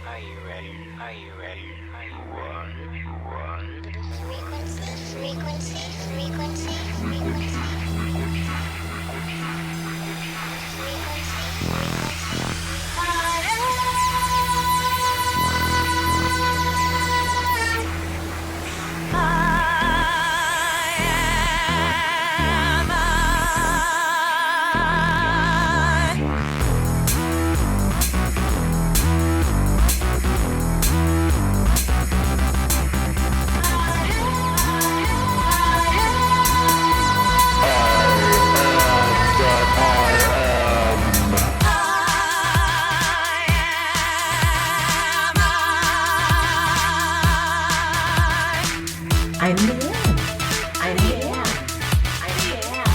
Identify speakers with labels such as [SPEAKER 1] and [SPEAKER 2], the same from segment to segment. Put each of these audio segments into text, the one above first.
[SPEAKER 1] Are you ready? Are you ready? Are you ready?
[SPEAKER 2] I'm LIANE. I'm LIANE. I'm LIANE.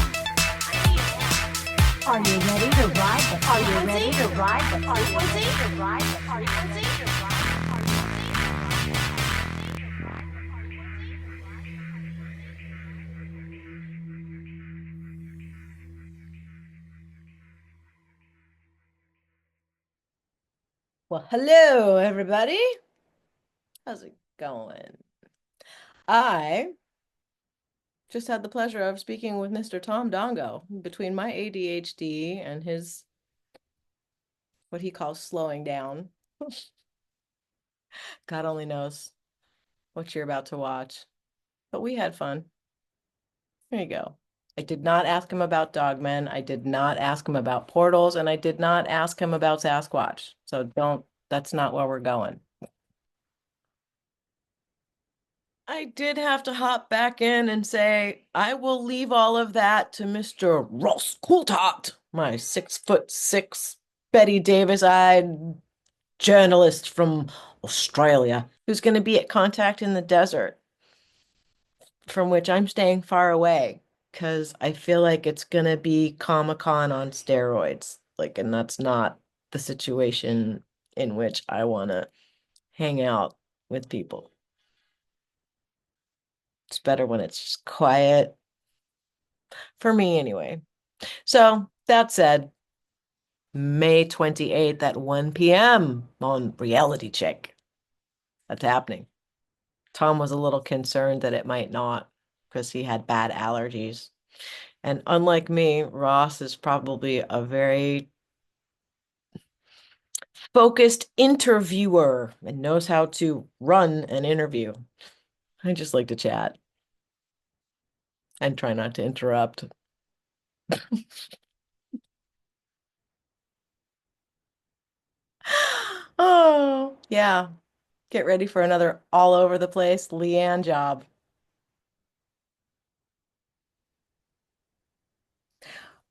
[SPEAKER 2] Are you ready to ride the Are you ready to ride the frequency? To ride the frequency?
[SPEAKER 3] Well, hello, everybody. How's it going? I just had the pleasure of speaking with Mr. Tom Dongo between my ADHD and his, what he calls slowing down. God only knows what you're about to watch, but we had fun. There you go. I did not ask him about dogmen. I did not ask him about portals, and I did not ask him about Sasquatch. So that's not where we're going. I did have to hop back in and say, I will leave all of that to Mr. Ross Coulthard, my 6'6" Betty Davis-eyed journalist from Australia, who's going to be at Contact in the Desert, from which I'm staying far away because I feel like it's going to be Comic-Con on steroids. And that's not the situation in which I want to hang out with people. It's better when it's just quiet. For me, anyway. So, that said, May 28th at 1 p.m. on Reality Check. That's happening. Tom was a little concerned that it might not because he had bad allergies. And unlike me, Ross is probably a very focused interviewer and knows how to run an interview. I just like to chat and try not to interrupt. Oh, yeah. Get ready for another all over the place LIANE job.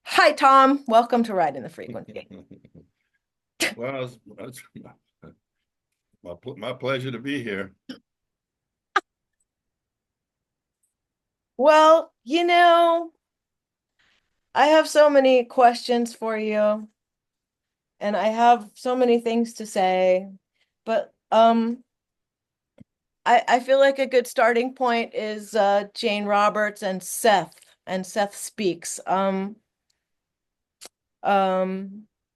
[SPEAKER 3] Hi, Tom. Welcome to Ride in the Frequency.
[SPEAKER 4] Well, it's my pleasure to be here.
[SPEAKER 3] Well, I have so many questions for you, and I have so many things to say, but I feel like a good starting point is Jane Roberts and Seth Speaks.
[SPEAKER 4] Oh,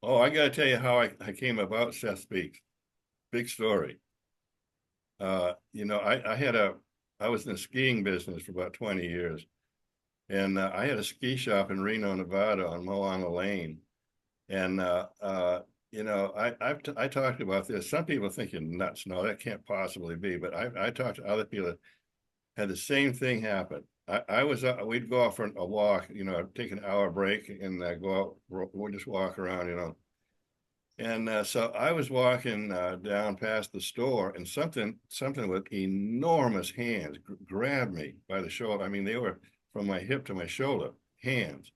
[SPEAKER 4] I got to tell you how I came about Seth Speaks. Big story. I was in the skiing business for about 20 years. And I had a ski shop in Reno, Nevada on Moana Lane. And, I talked about this. Some people think you're nuts. No, that can't possibly be. But I talked to other people that had the same thing happen. We'd go out for a walk, take an hour break and go out, we'll just walk around. And so I was walking down past the store and something with enormous hands grabbed me by the shoulder. I mean, they were from my hip to my shoulder, hands.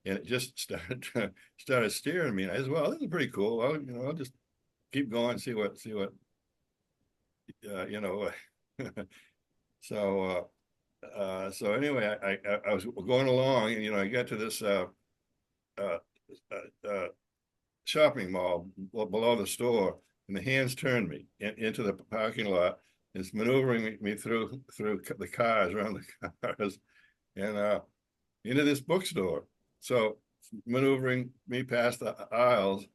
[SPEAKER 4] And it just started steering me. And I said, well, this is pretty cool. I'll just keep going, see what, so so anyway, I was going along and, I got to this shopping mall below the store, and the hands turned me into the parking lot. It's maneuvering me through the cars, around the cars, and into this bookstore. So maneuvering me past the aisles,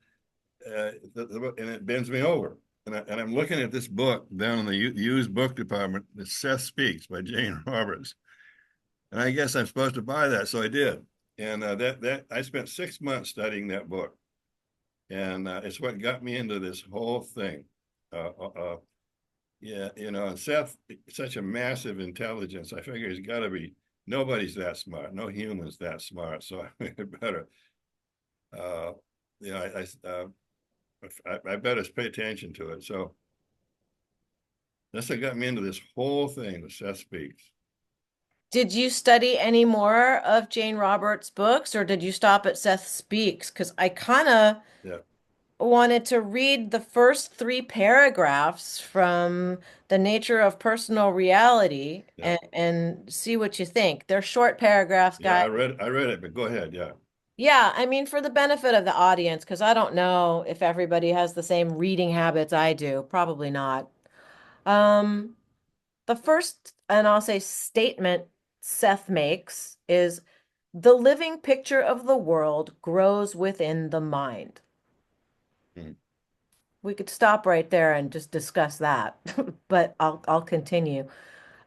[SPEAKER 4] and it bends me over. and I'm looking at this book down in the used book department. It's Seth Speaks by Jane Roberts. And I guess I'm supposed to buy that. So I did. And that I spent 6 months studying that book. And it's what got me into this whole thing. Yeah, and Seth, such a massive intelligence. I figure he's got to be, nobody's that smart. No human's that smart. So I better, I better pay attention to it. So that's what got me into this whole thing with Seth Speaks.
[SPEAKER 3] Did you study any more of Jane Roberts' books, or did you stop at Seth Speaks? Because I kind of
[SPEAKER 4] Yeah.
[SPEAKER 3] wanted to read the first 3 paragraphs from The Nature of Personal Reality
[SPEAKER 4] Yeah.
[SPEAKER 3] and see what you think. They're short paragraphs,
[SPEAKER 4] Yeah,
[SPEAKER 3] guys.
[SPEAKER 4] I read it, but go ahead. Yeah.
[SPEAKER 3] Yeah, I mean, for the benefit of the audience, because I don't know if everybody has the same reading habits I do. Probably not. Um, the first, and I'll say statement Seth makes is the living picture of the world grows within the mind.
[SPEAKER 4] Hmm.
[SPEAKER 3] We could stop right there and just discuss that, but I'll continue.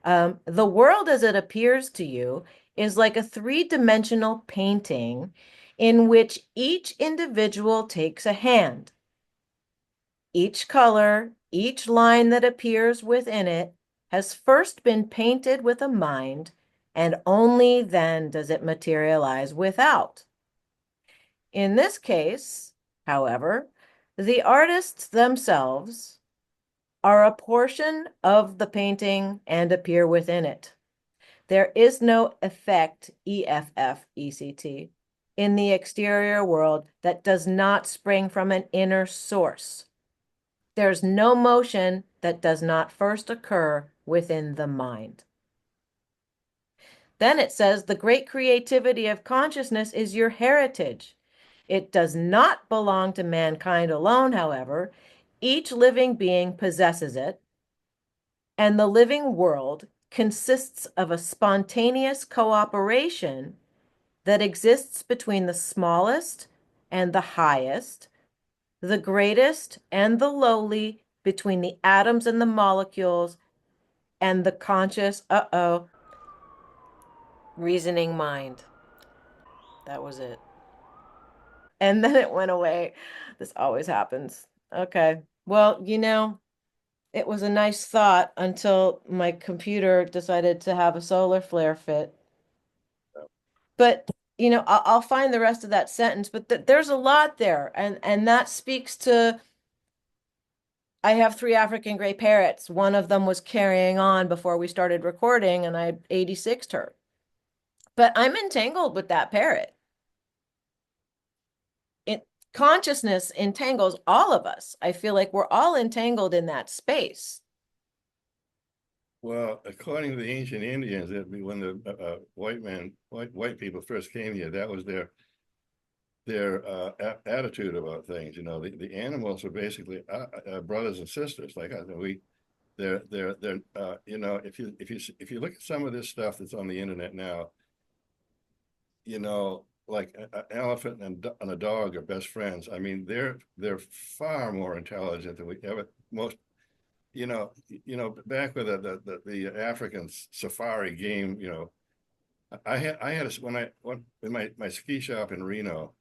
[SPEAKER 3] The world as it appears to you is like a three-dimensional painting in which each individual takes a hand. Each color, each line that appears within it has first been painted with a mind, and only then does it materialize without. In this case, however, the artists themselves are a portion of the painting and appear within it. There is no effect, EFFECT, in the exterior world that does not spring from an inner source. There's no motion that does not first occur within the mind. Then it says the great creativity of consciousness is your heritage. It does not belong to mankind alone, however. Each living being possesses it, and the living world consists of a spontaneous cooperation that exists between the smallest and the highest, the greatest and the lowly, between the atoms and the molecules, and the conscious, reasoning mind. That was it. And then it went away. This always happens. Okay. Well, it was a nice thought until my computer decided to have a solar flare fit. But, I'll find the rest of that sentence, but there's a lot there. And that speaks to, I have 3 African gray parrots. One of them was carrying on before we started recording, and I 86'd her. But I'm entangled with that parrot. Consciousness entangles all of us. I feel like we're all entangled in that space.
[SPEAKER 4] Well, according to the ancient Indians, it'd be when the white people first came here, that was their attitude about things. The animals were basically brothers and sisters. Like they're if you look at some of this stuff that's on the internet now, like an elephant and a dog are best friends. I mean, they're far more intelligent than we ever most. Back with the African safari game. I had in my ski shop in Reno.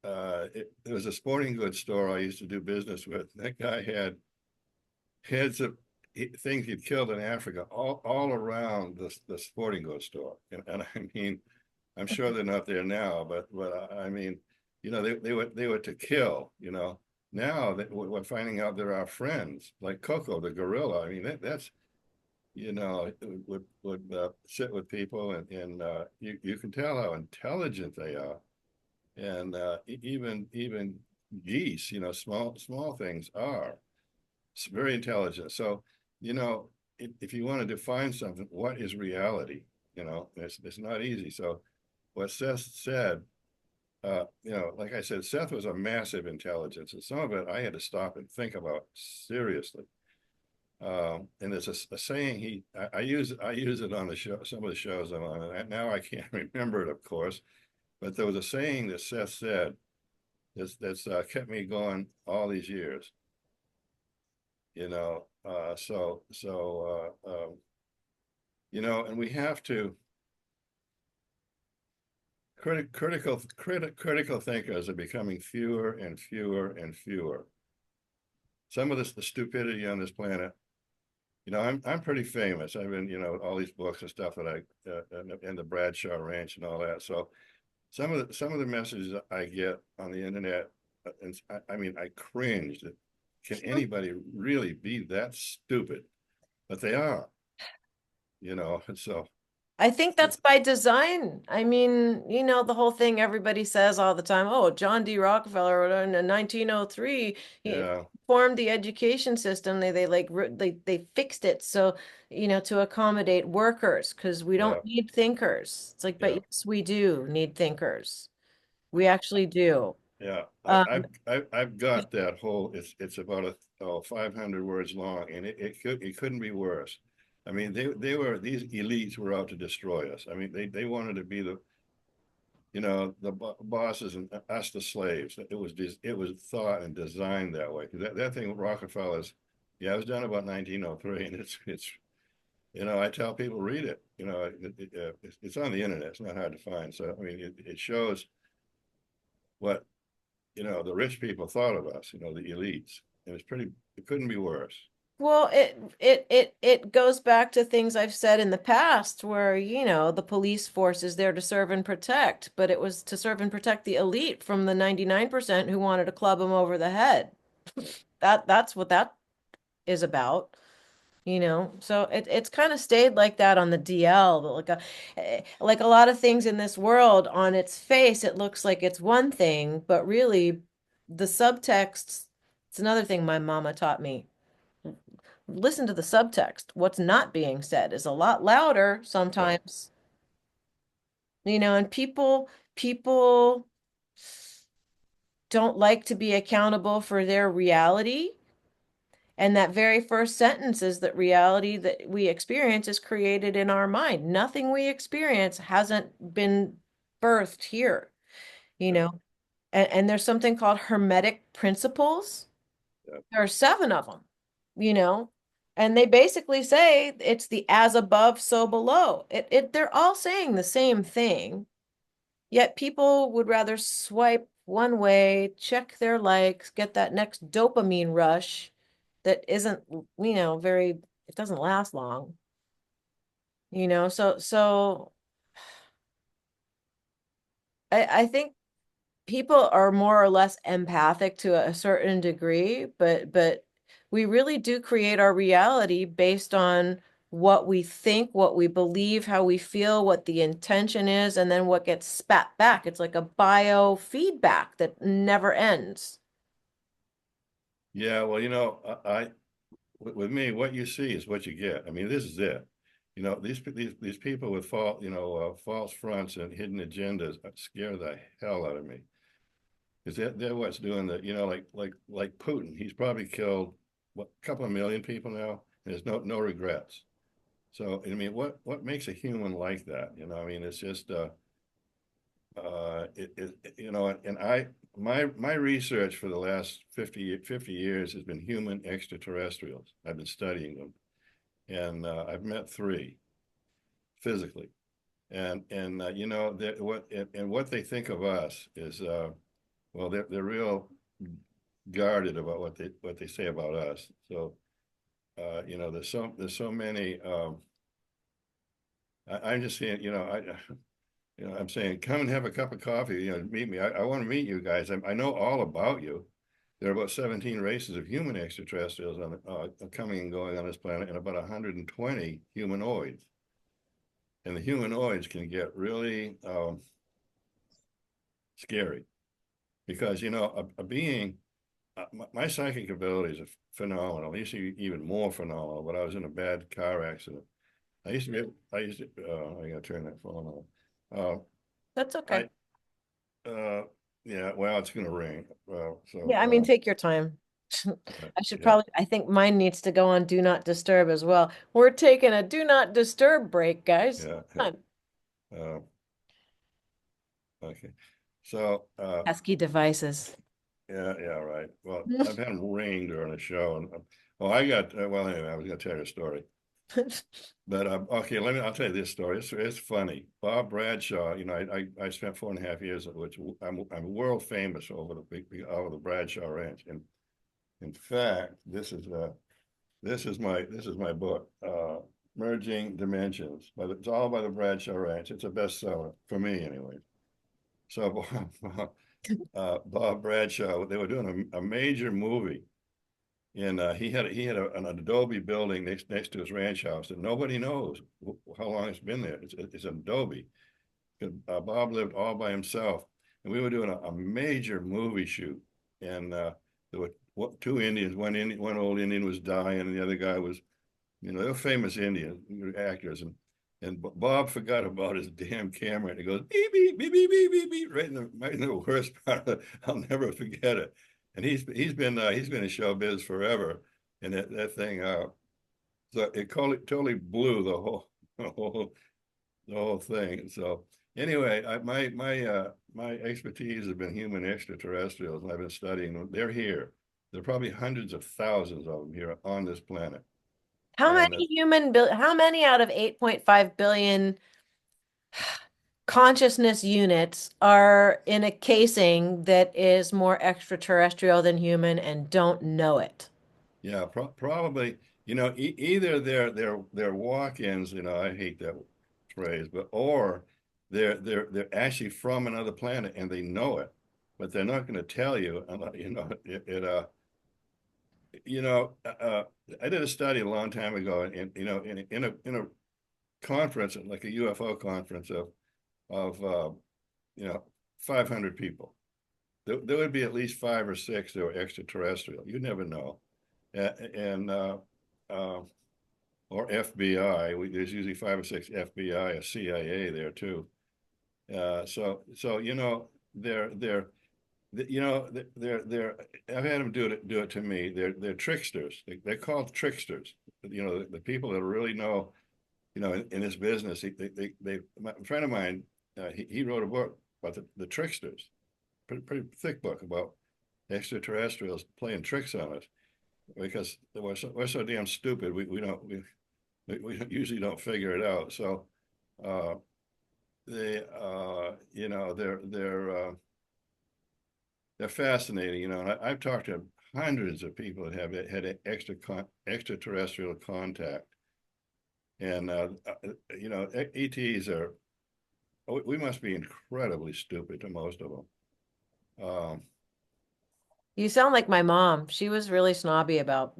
[SPEAKER 4] There was a sporting goods store I used to do business with. That guy had heads of things he'd killed in Africa all around the sporting goods store, and I mean. I'm sure they're not there now, but I mean, they were to kill. Now that we're finding out they're our friends, like Coco the gorilla. I mean, that's would sit with people, and you can tell how intelligent they are, and even geese, small things are very intelligent. So if you want to define something, what is reality? It's not easy. So what Seth said, like I said, Seth was a massive intelligence, and some of it I had to stop and think about seriously. And there's a saying I use it on the show, some of the shows I'm on, and now I can't remember it, of course, but there was a saying that Seth said that's kept me going all these years. you know, you know, and we have to critical thinkers are becoming fewer and fewer and fewer. Some of the stupidity on this planet, you know, I'm pretty famous. I've been, you know, all these books and stuff that and the Bradshaw Ranch and all that. So some of the messages I get on the internet, and I mean, I cringe that can anybody really be that stupid? But they are, you know, and so
[SPEAKER 3] I think that's by design. I mean, you know, the whole thing everybody says all the time, oh, John D. Rockefeller in 1903, he
[SPEAKER 4] yeah,
[SPEAKER 3] formed the education system. They fixed it so, you know, to accommodate workers because we
[SPEAKER 4] yeah,
[SPEAKER 3] don't need thinkers. It's like, but
[SPEAKER 4] yeah.
[SPEAKER 3] yes, we do need thinkers. We actually do.
[SPEAKER 4] Yeah,
[SPEAKER 3] Um,
[SPEAKER 4] I've got that whole. It's about 500 words long, and it couldn't be worse. I mean, these elites were out to destroy us. I mean, they wanted to be the, you know, the bosses and us the slaves. It was thought and designed that way. That thing with Rockefeller's, yeah, it was done about 1903, and it's you know, I tell people read it. You know, it's on the internet. It's not hard to find. So I mean, it shows what, you know, the rich people thought of us, you know, the elites. And it couldn't be worse.
[SPEAKER 3] Well, it goes back to things I've said in the past where, you know, the police force is there to serve and protect, but it was to serve and protect the elite from the 99% who wanted to club them over the head. That's what that is about, you know. So it's kind of stayed like that on the DL, but like a lot of things in this world on its face, it looks like it's one thing, but really the subtext, it's another thing my mama taught me. Listen to the subtext. What's not being said is a lot louder
[SPEAKER 4] Yeah.
[SPEAKER 3] sometimes, you know, and people don't like to be accountable for their reality. And that very first sentence is that reality that we experience is created in our mind. Nothing we experience hasn't been birthed here, you
[SPEAKER 4] Yeah.
[SPEAKER 3] know. And there's something called hermetic principles.
[SPEAKER 4] Yeah.
[SPEAKER 3] There are seven of them, you know, and they basically say it's the as above, so below. They're all saying the same thing, yet people would rather swipe one way, check their likes, get that next dopamine rush that isn't, you know, it doesn't last long, you know. So I think people are more or less empathic to a certain degree, but we really do create our reality based on what we think, what we believe, how we feel, what the intention is, and then what gets spat back. It's like a biofeedback that never ends.
[SPEAKER 4] Yeah. Well, you know, with me, what you see is what you get. I mean, this is it. You know, these people with false fronts and hidden agendas scare the hell out of me. Because they're what's doing the, you know, like Putin. He's probably killed what, a couple of million people now, and there's no regrets. So I mean, what makes a human like that? You know, I mean, it's just you know, and my research for the last 50 years has been human extraterrestrials. I've been studying them, and I've met three physically, and you know, what they think of us is well, they're real guarded about what they say about us. So you know, there's so many. I'm just saying, you know, you know, I'm saying, come and have a cup of coffee, you know, meet me. I want to meet you guys. I know all about you. There are about 17 races of human extraterrestrials coming and going on this planet, and about 120 humanoids. And the humanoids can get really scary because, you know, a being, my psychic abilities are phenomenal. They used to be even more phenomenal, but I was in a bad car accident. I gotta turn that phone on.
[SPEAKER 3] That's okay.
[SPEAKER 4] I, yeah, well, it's gonna ring.
[SPEAKER 3] Yeah, I mean, take your time. I should
[SPEAKER 4] Yeah,
[SPEAKER 3] probably, I think mine needs to go on do not disturb as well. We're taking a do not disturb break, guys.
[SPEAKER 4] yeah,
[SPEAKER 3] Come on.
[SPEAKER 4] okay. So,
[SPEAKER 3] Pesky devices.
[SPEAKER 4] Yeah, right. Well, I've had them ring during a show, and well, anyway, I was going to tell you a story, but okay, I'll tell you this story. It's funny. Bob Bradshaw, I spent 4.5 years at which I'm world famous over the Bradshaw Ranch, and in fact, this is my book, Merging Dimensions, but it's all by the Bradshaw Ranch. It's a bestseller for me, anyway. So Bob Bradshaw, they were doing a major movie, and he had an adobe building next to his ranch house, and nobody knows how long it's been there. It's an adobe. Bob lived all by himself, and we were doing a major movie shoot, and there were two Indians. One old Indian was dying, and the other guy was, they were famous Indian actors, and Bob forgot about his damn camera, and he goes beep beep beep beep beep beep, beep right in the worst part of it. I'll never forget it. And he's been in show biz forever, and that thing so it totally blew the whole thing. So anyway, my expertise has been human extraterrestrials, and I've been studying them. They're here. There are probably hundreds of thousands of them here on this planet.
[SPEAKER 3] How
[SPEAKER 4] And
[SPEAKER 3] how many out of 8.5 billion consciousness units are in a casing that is more extraterrestrial than human and don't know it?
[SPEAKER 4] yeah, probably, either they're walk-ins, I hate that phrase, but or they're actually from another planet and they know it, but they're not going to tell you. I did a study a long time ago, and in a conference, like a UFO conference of 500 people, there would be at least 5 or 6 that were extraterrestrial. You never know. And or FBI. There's usually 5 or 6 FBI, a CIA there too. So they're I've had them do it to me. They're tricksters. They're called tricksters. The people that really know, in this business. A friend of mine, he wrote a book about the tricksters, pretty thick book about extraterrestrials playing tricks on us, because we're so damn stupid. We usually don't figure it out. So they're fascinating, and I've talked to hundreds of people that have had extraterrestrial contact, and ETs are. We must be incredibly stupid to most of them.
[SPEAKER 3] You sound like my mom. She was really snobby about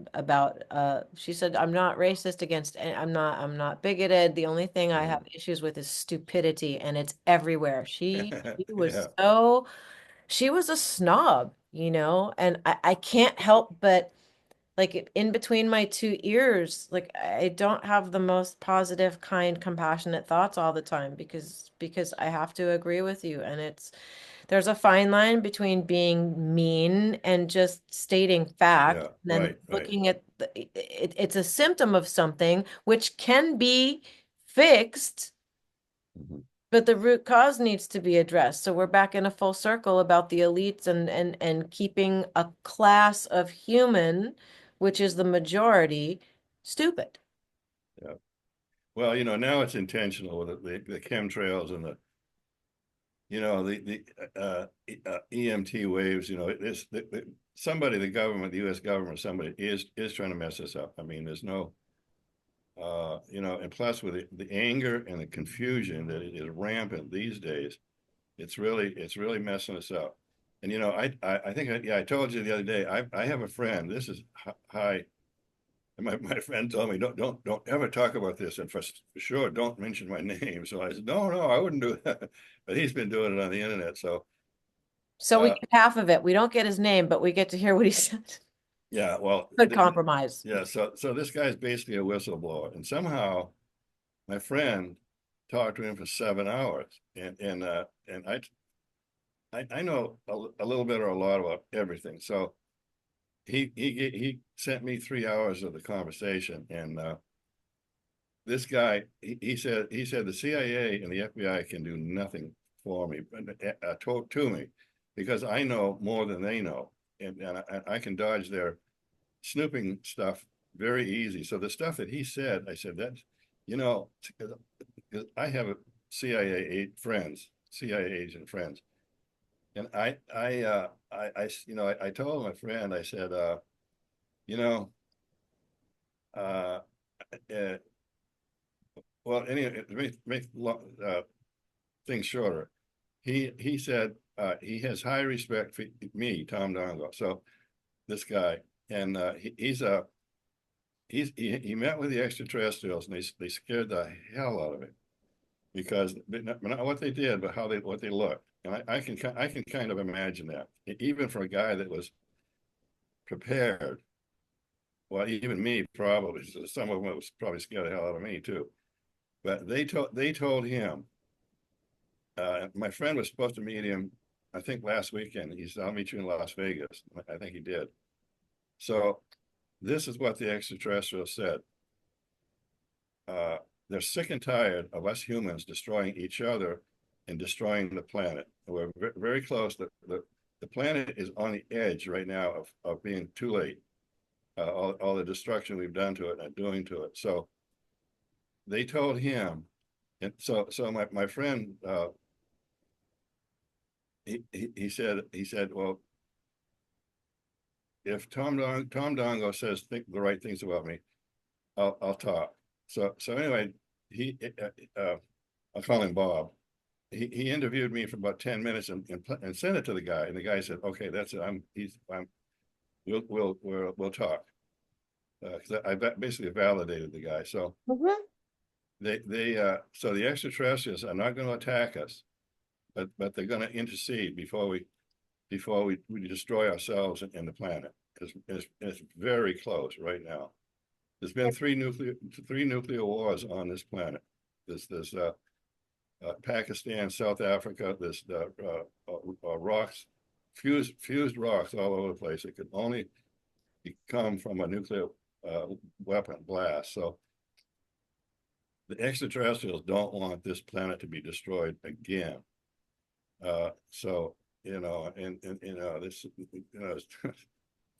[SPEAKER 3] she said, I'm not racist against I'm not bigoted. The only thing I have issues with is stupidity, and it's everywhere. She was
[SPEAKER 4] Yeah.
[SPEAKER 3] she was a snob, and I can't help but, like, in between my two ears, like, I don't have the most positive, kind, compassionate thoughts all the time, because I have to agree with you, and there's a fine line between being mean and just stating fact,
[SPEAKER 4] Yeah,
[SPEAKER 3] and then
[SPEAKER 4] right.
[SPEAKER 3] looking at it's a symptom of something which can be fixed,
[SPEAKER 4] Mhm.
[SPEAKER 3] but the root cause needs to be addressed. So we're back in a full circle about the elites and keeping a class of human, which is the majority, stupid.
[SPEAKER 4] Yeah. Well, now it's intentional with the chemtrails and the EMT waves. Somebody, the government, the U.S. government, somebody is trying to mess us up. I mean, there's no, and plus with the anger and the confusion that is rampant these days, it's really messing us up. And I think I told you the other day, I have a friend. This is high. And my friend told me, don't ever talk about this, and for sure don't mention my name. So I said, no, I wouldn't do that. But he's been doing it on the internet. So
[SPEAKER 3] So we get half of it. We don't get his name, but we get to hear what he said.
[SPEAKER 4] yeah, well,
[SPEAKER 3] Good compromise.
[SPEAKER 4] yeah. So this guy's basically a whistleblower, and somehow my friend talked to him for 7 hours, and I know a little bit or a lot about everything. So he sent me 3 hours of the conversation, and this guy, he said the CIA and the FBI can do nothing for me, to me, because I know more than they know. I can dodge their snooping stuff very easy. So the stuff that he said, I said that, you know, I have a CIA agent friends, and I told my friend, I said, you know, uh, uh well, anyway, to make things shorter, he said he has high respect for me, Tom Dongo. So this guy, and he met with the extraterrestrials, and they scared the hell out of him because not what they did, but what they looked. And I can kind of imagine that, even for a guy that was prepared. Well, even me probably. So some of them was probably scared the hell out of me too. But they told him. My friend was supposed to meet him, I think last weekend. He said, "I'll meet you in Las Vegas." I think he did. So this is what the extraterrestrials said. They're sick and tired of us humans destroying each other and destroying the planet. We're very close. The planet is on the edge right now of being too late. All the destruction we've done to it and doing to it. So they told him, and so my friend, he said, well, if Tom Dongo says the right things about me, I'll talk. So anyway, I'll call him Bob. He interviewed me for about 10 minutes and sent it to the guy. And the guy said, "Okay, that's it. We'll talk." Because I basically validated the guy. So so the extraterrestrials are not going to attack us, but they're going to intercede before we destroy ourselves and the planet. It's very close right now. There's been three nuclear wars on this planet. There's Pakistan, South Africa. There's rocks, fused rocks all over the place. It could only come from a nuclear weapon blast. So the extraterrestrials don't want this planet to be destroyed again. So this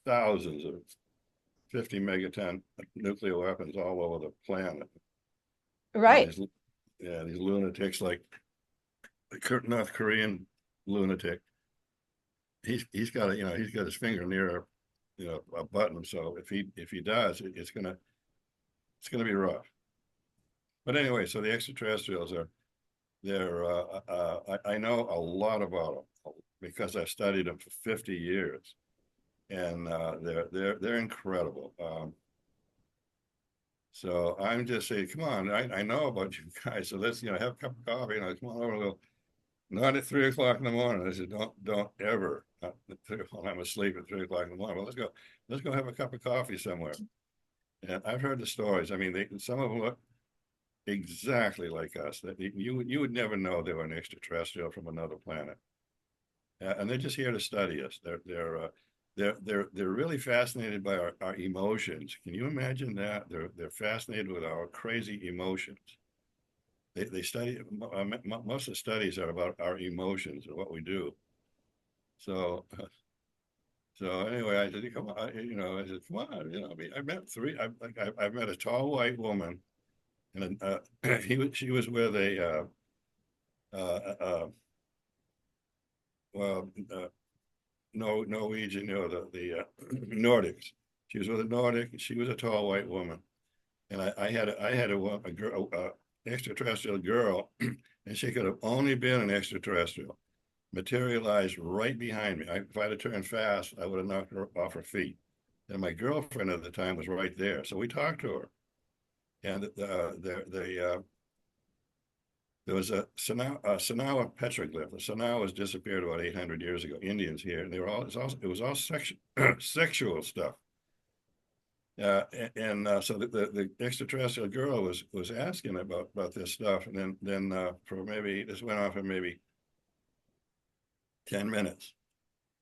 [SPEAKER 4] thousands of 50 megaton nuclear weapons all over the planet.
[SPEAKER 3] Right.
[SPEAKER 4] These lunatics like the North Korean lunatic. He's got his finger near a button. So if he does, it's gonna be rough. But anyway, so the extraterrestrials I know a lot about them because I've studied them for 50 years, and they're incredible. So I'm just saying, come on, I know about you guys, so let's have a cup of coffee, and come on over. Not at 3 o'clock in the morning. I said, don't ever. Not while I'm asleep at 3 o'clock in the morning. But let's go have a cup of coffee somewhere. And I've heard the stories. I mean, some of them look exactly like us. That you would never know they were an extraterrestrial from another planet, and they're just here to study us. They're really fascinated by our emotions. Can you imagine that? They're fascinated with our crazy emotions. They study most of the studies are about our emotions and what we do. So anyway, I said, come on, I said, come on, I met I've met a tall white woman, and she was with a Norwegian, the Nordics. She was with a Nordic. She was a tall white woman, and I had a girl, extraterrestrial girl, and she could have only been an extraterrestrial, materialized right behind me. If I'd have turned fast, I would have knocked her off her feet. And my girlfriend at the time was right there, so we talked to her, and there was a Sanawa petroglyph. The Sanawas disappeared about 800 years ago. Indians here, and it was all sexual stuff. So the extraterrestrial girl was asking about this stuff, and then for maybe this went on for maybe 10 minutes.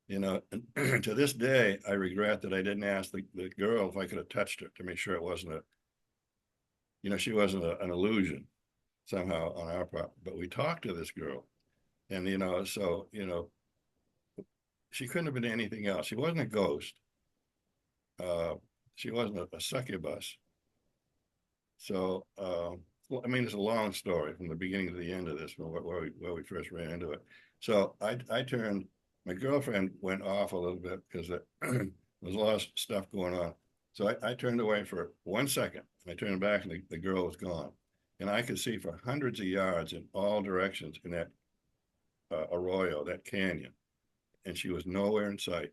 [SPEAKER 4] And to this day, I regret that I didn't ask the girl if I could have touched her to make sure it wasn't she wasn't an illusion somehow on our part. But we talked to this girl, and she couldn't have been anything else. She wasn't a ghost. She wasn't a succubus. So, well, I mean, it's a long story from the beginning to the end of this, where we first ran into it. So I turned, my girlfriend went off a little bit because there was a lot of stuff going on. So I turned away for 1 second. I turned back and the girl was gone. And I could see for hundreds of yards in all directions in that arroyo, that canyon. And she was nowhere in sight.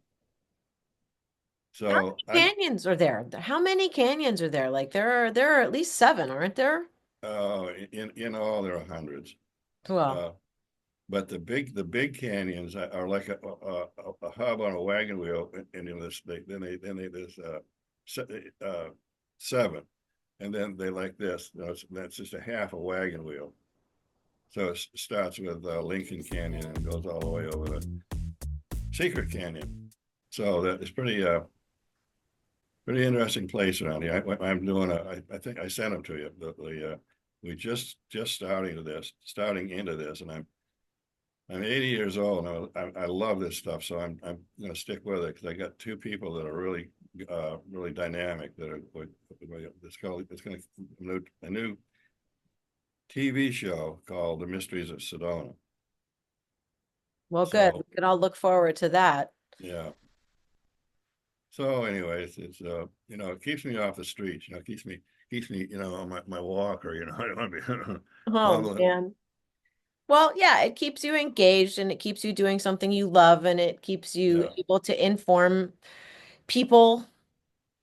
[SPEAKER 3] How
[SPEAKER 4] So
[SPEAKER 3] many canyons are there? How many canyons are there? Like there are at least 7, aren't there?
[SPEAKER 4] in all there are hundreds.
[SPEAKER 3] Well,
[SPEAKER 4] Uh, but the big canyons are like a hub on a wagon wheel, and in this then they there's 7, and then they like this. You know, that's just a half a wagon wheel. So it starts with Lincoln Canyon and goes all the way over to Secret Canyon. So that is pretty interesting place around here. I'm doing I think I sent them to you. We just starting into this, and I'm 80 years old, and I love this stuff. So I'm going to stick with it because I got 2 people that are really really dynamic. That are it's going to a new TV show called The Mysteries of Sedona.
[SPEAKER 3] well, good.
[SPEAKER 4] So
[SPEAKER 3] We can all look forward to that.
[SPEAKER 4] yeah. So anyways, it's you know, it keeps me off the streets, you know, keeps me, you know, on my walker, you know, I don't want to be
[SPEAKER 3] Oh,
[SPEAKER 4] bumbling.
[SPEAKER 3] man. Well, yeah, it keeps you engaged and it keeps you doing something you love and it keeps you
[SPEAKER 4] Yeah,
[SPEAKER 3] able to inform people,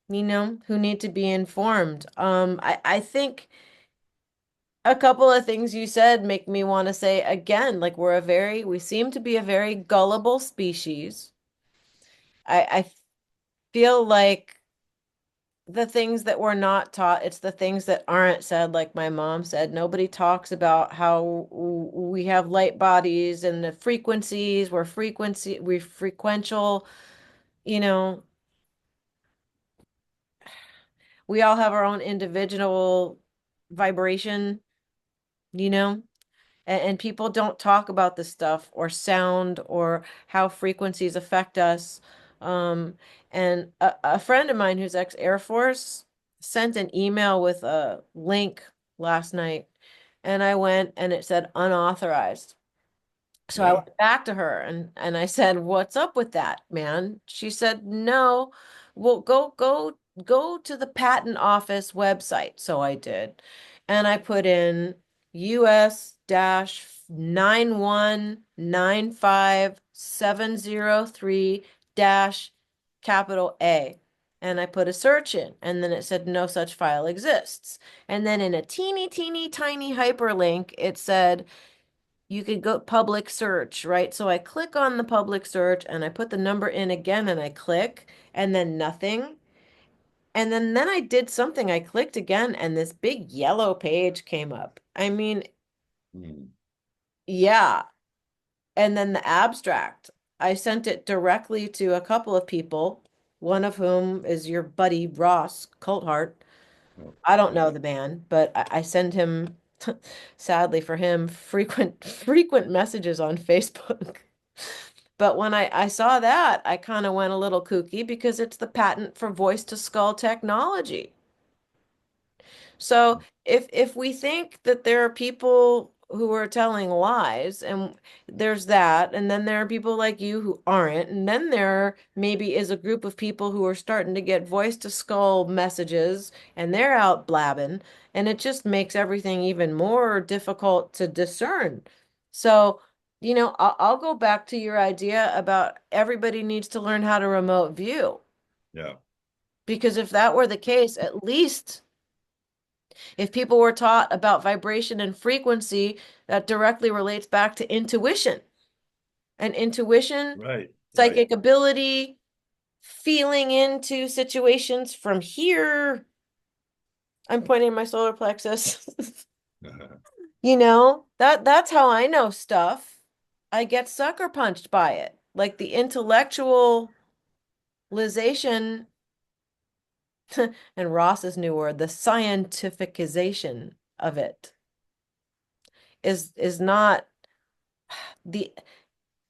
[SPEAKER 3] who need to be informed. I think a couple of things you said make me want to say again, like we seem to be a very gullible species. I feel like the things that we're not taught, it's the things that aren't said, like my mom said. Nobody talks about how we have light bodies and the frequencies, we're frequential, you know, we all have our own individual vibration, you know? And people don't talk about this stuff or sound or how frequencies affect us. Um, and a friend of mine who's ex-Air Force sent an email with a link last night, and I went and it said unauthorized. So I
[SPEAKER 4] yeah.
[SPEAKER 3] went back to her and I said, "What's up with that, man?" She said, "No, well, go to the patent office website." So I did. And I put in US dash 9195703 dash capital A. And I put a search in, and then it said no such file exists. And then in a teeny tiny hyperlink, it said you could go public search, right? So I click on the public search and I put the number in again and I click and then nothing. And then I did something. I clicked again and this big yellow page came up. I mean,
[SPEAKER 4] Hmm.
[SPEAKER 3] yeah. And then the abstract. I sent it directly to a couple of people, one of whom is your buddy Ross Coulthart.
[SPEAKER 4] Oh,
[SPEAKER 3] I don't know
[SPEAKER 4] yeah,
[SPEAKER 3] the man, but I send him, sadly for him, frequent messages on Facebook. But when I saw that, I kind of went a little kooky because it's the patent for voice to skull technology. So if we think that there are people who are telling lies, and there's that, and then there are people like you who aren't, and then there maybe is a group of people who are starting to get voice to skull messages, and they're out blabbing, and it just makes everything even more difficult to discern. So, I'll go back to your idea about everybody needs to learn how to remote view,
[SPEAKER 4] yeah,
[SPEAKER 3] because if that were the case, at least if people were taught about vibration and frequency, that directly relates back to intuition. And intuition,
[SPEAKER 4] right.
[SPEAKER 3] psychic ability, feeling into situations from here. I'm pointing at my solar plexus. That's how I know stuff. I get sucker punched by it. Like the intellectualization and Ross's new word, the scientificization of it is not the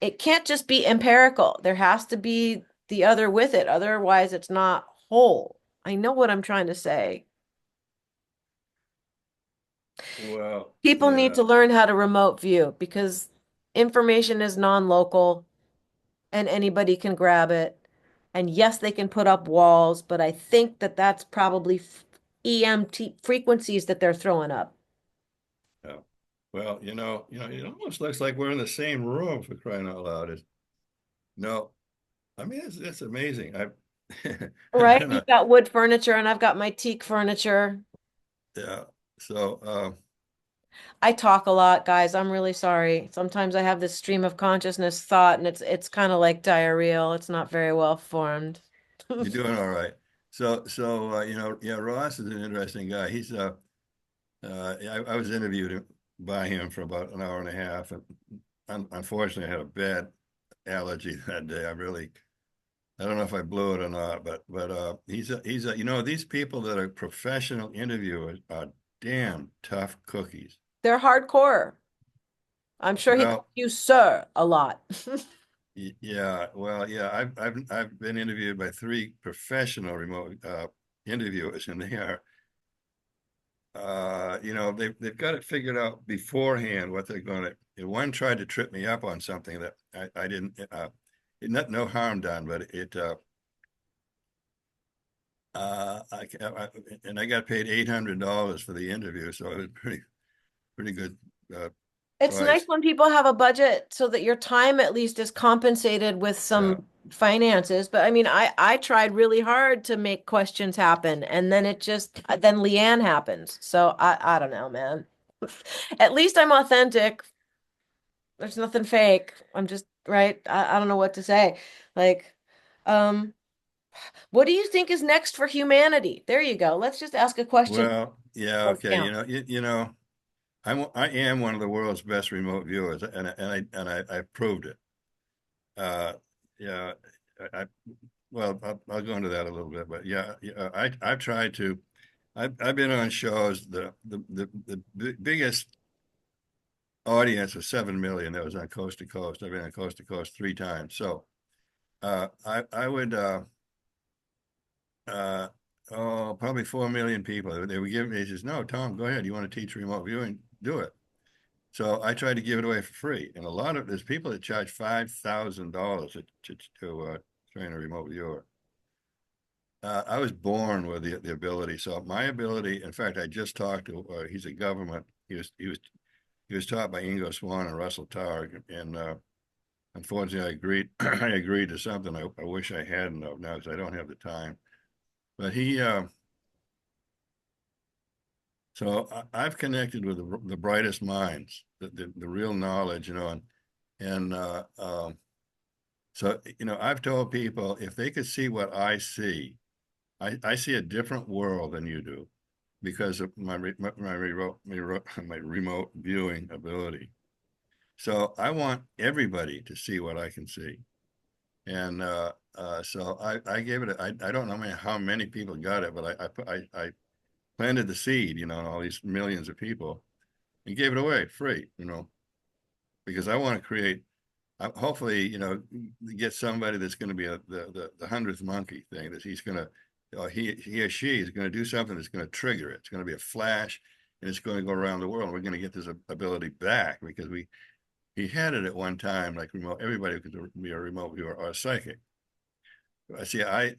[SPEAKER 3] it can't just be empirical. There has to be the other with it. Otherwise, it's not whole. I know what I'm trying to say.
[SPEAKER 4] Well,
[SPEAKER 3] People need
[SPEAKER 4] yeah,
[SPEAKER 3] to learn how to remote view because information is non-local and anybody can grab it. And yes, they can put up walls, but I think that that's probably EMT frequencies that they're throwing up.
[SPEAKER 4] yeah. Well, it almost looks like we're in the same room, for crying out loud. No, I mean, it's amazing. I've
[SPEAKER 3] Right?
[SPEAKER 4] been
[SPEAKER 3] You've got wood furniture and I've got my teak furniture.
[SPEAKER 4] yeah. So,
[SPEAKER 3] I talk a lot, guys. I'm really sorry. Sometimes I have this stream of consciousness thought and it's kind of like diarrheal. It's not very well formed.
[SPEAKER 4] you're doing all right. So, yeah, Ross is an interesting guy. I was interviewed by him for about an hour and a half, and unfortunately, I had a bad allergy that day. I don't know if I blew it or not, but these people that are professional interviewers are damn tough cookies.
[SPEAKER 3] They're hardcore. I'm sure he calls
[SPEAKER 4] Well,
[SPEAKER 3] you sir a lot.
[SPEAKER 4] yeah, well, yeah, I've been interviewed by 3 professional remote interviewers, and they are they've got it figured out beforehand what they're going to. One tried to trip me up on something that I didn't. No harm done, but and I got paid $800 for the interview, so it was pretty good
[SPEAKER 3] It's nice
[SPEAKER 4] price.
[SPEAKER 3] when people have a budget so that your time at least is compensated with
[SPEAKER 4] Yeah.
[SPEAKER 3] some finances. But I mean, I tried really hard to make questions happen, and then then LIANE happens. So I don't know, man. At least I'm authentic. There's nothing fake. I'm just right. I don't know what to say. Like, um, what do you think is next for humanity? There you go. Let's just ask a question.
[SPEAKER 4] Well, yeah,
[SPEAKER 3] Let's
[SPEAKER 4] okay.
[SPEAKER 3] count.
[SPEAKER 4] I am one of the world's best remote viewers, I proved it. Uh, yeah, I well, I'll go into that a little bit, but yeah, I've tried to. I've been on shows. The biggest audience was 7 million. That was on Coast to Coast. I've been on Coast to Coast 3 times. So I would uh, oh, probably 4 million people. They were giving me. He says, "No, Tom, go ahead. You want to teach remote viewing? Do it." So I tried to give it away for free, and there's people that charge $5,000 to train a remote viewer. I was born with the ability. So my ability, in fact, I just talked to. He's a government. He was taught by Ingo Swann and Russell Targ, and unfortunately, I agreed. I agreed to something I wish I hadn't of now because I don't have the time. But so I've connected with the brightest minds, the real knowledge, and so I've told people if they could see what I see, I see a different world than you do because of my remote viewing ability. So I want everybody to see what I can see. And so I gave it, I don't know how many people got it, but I planted the seed, in all these millions of people and gave it away free, because I want to create, hopefully, get somebody that's going to be the 100th monkey thing that he's going to, he or she is going to do something that's going to trigger it. It's going to be a flash and it's going to go around the world. We're going to get this ability back because he had it at one time, like everybody could be a remote viewer or a psychic. I see. I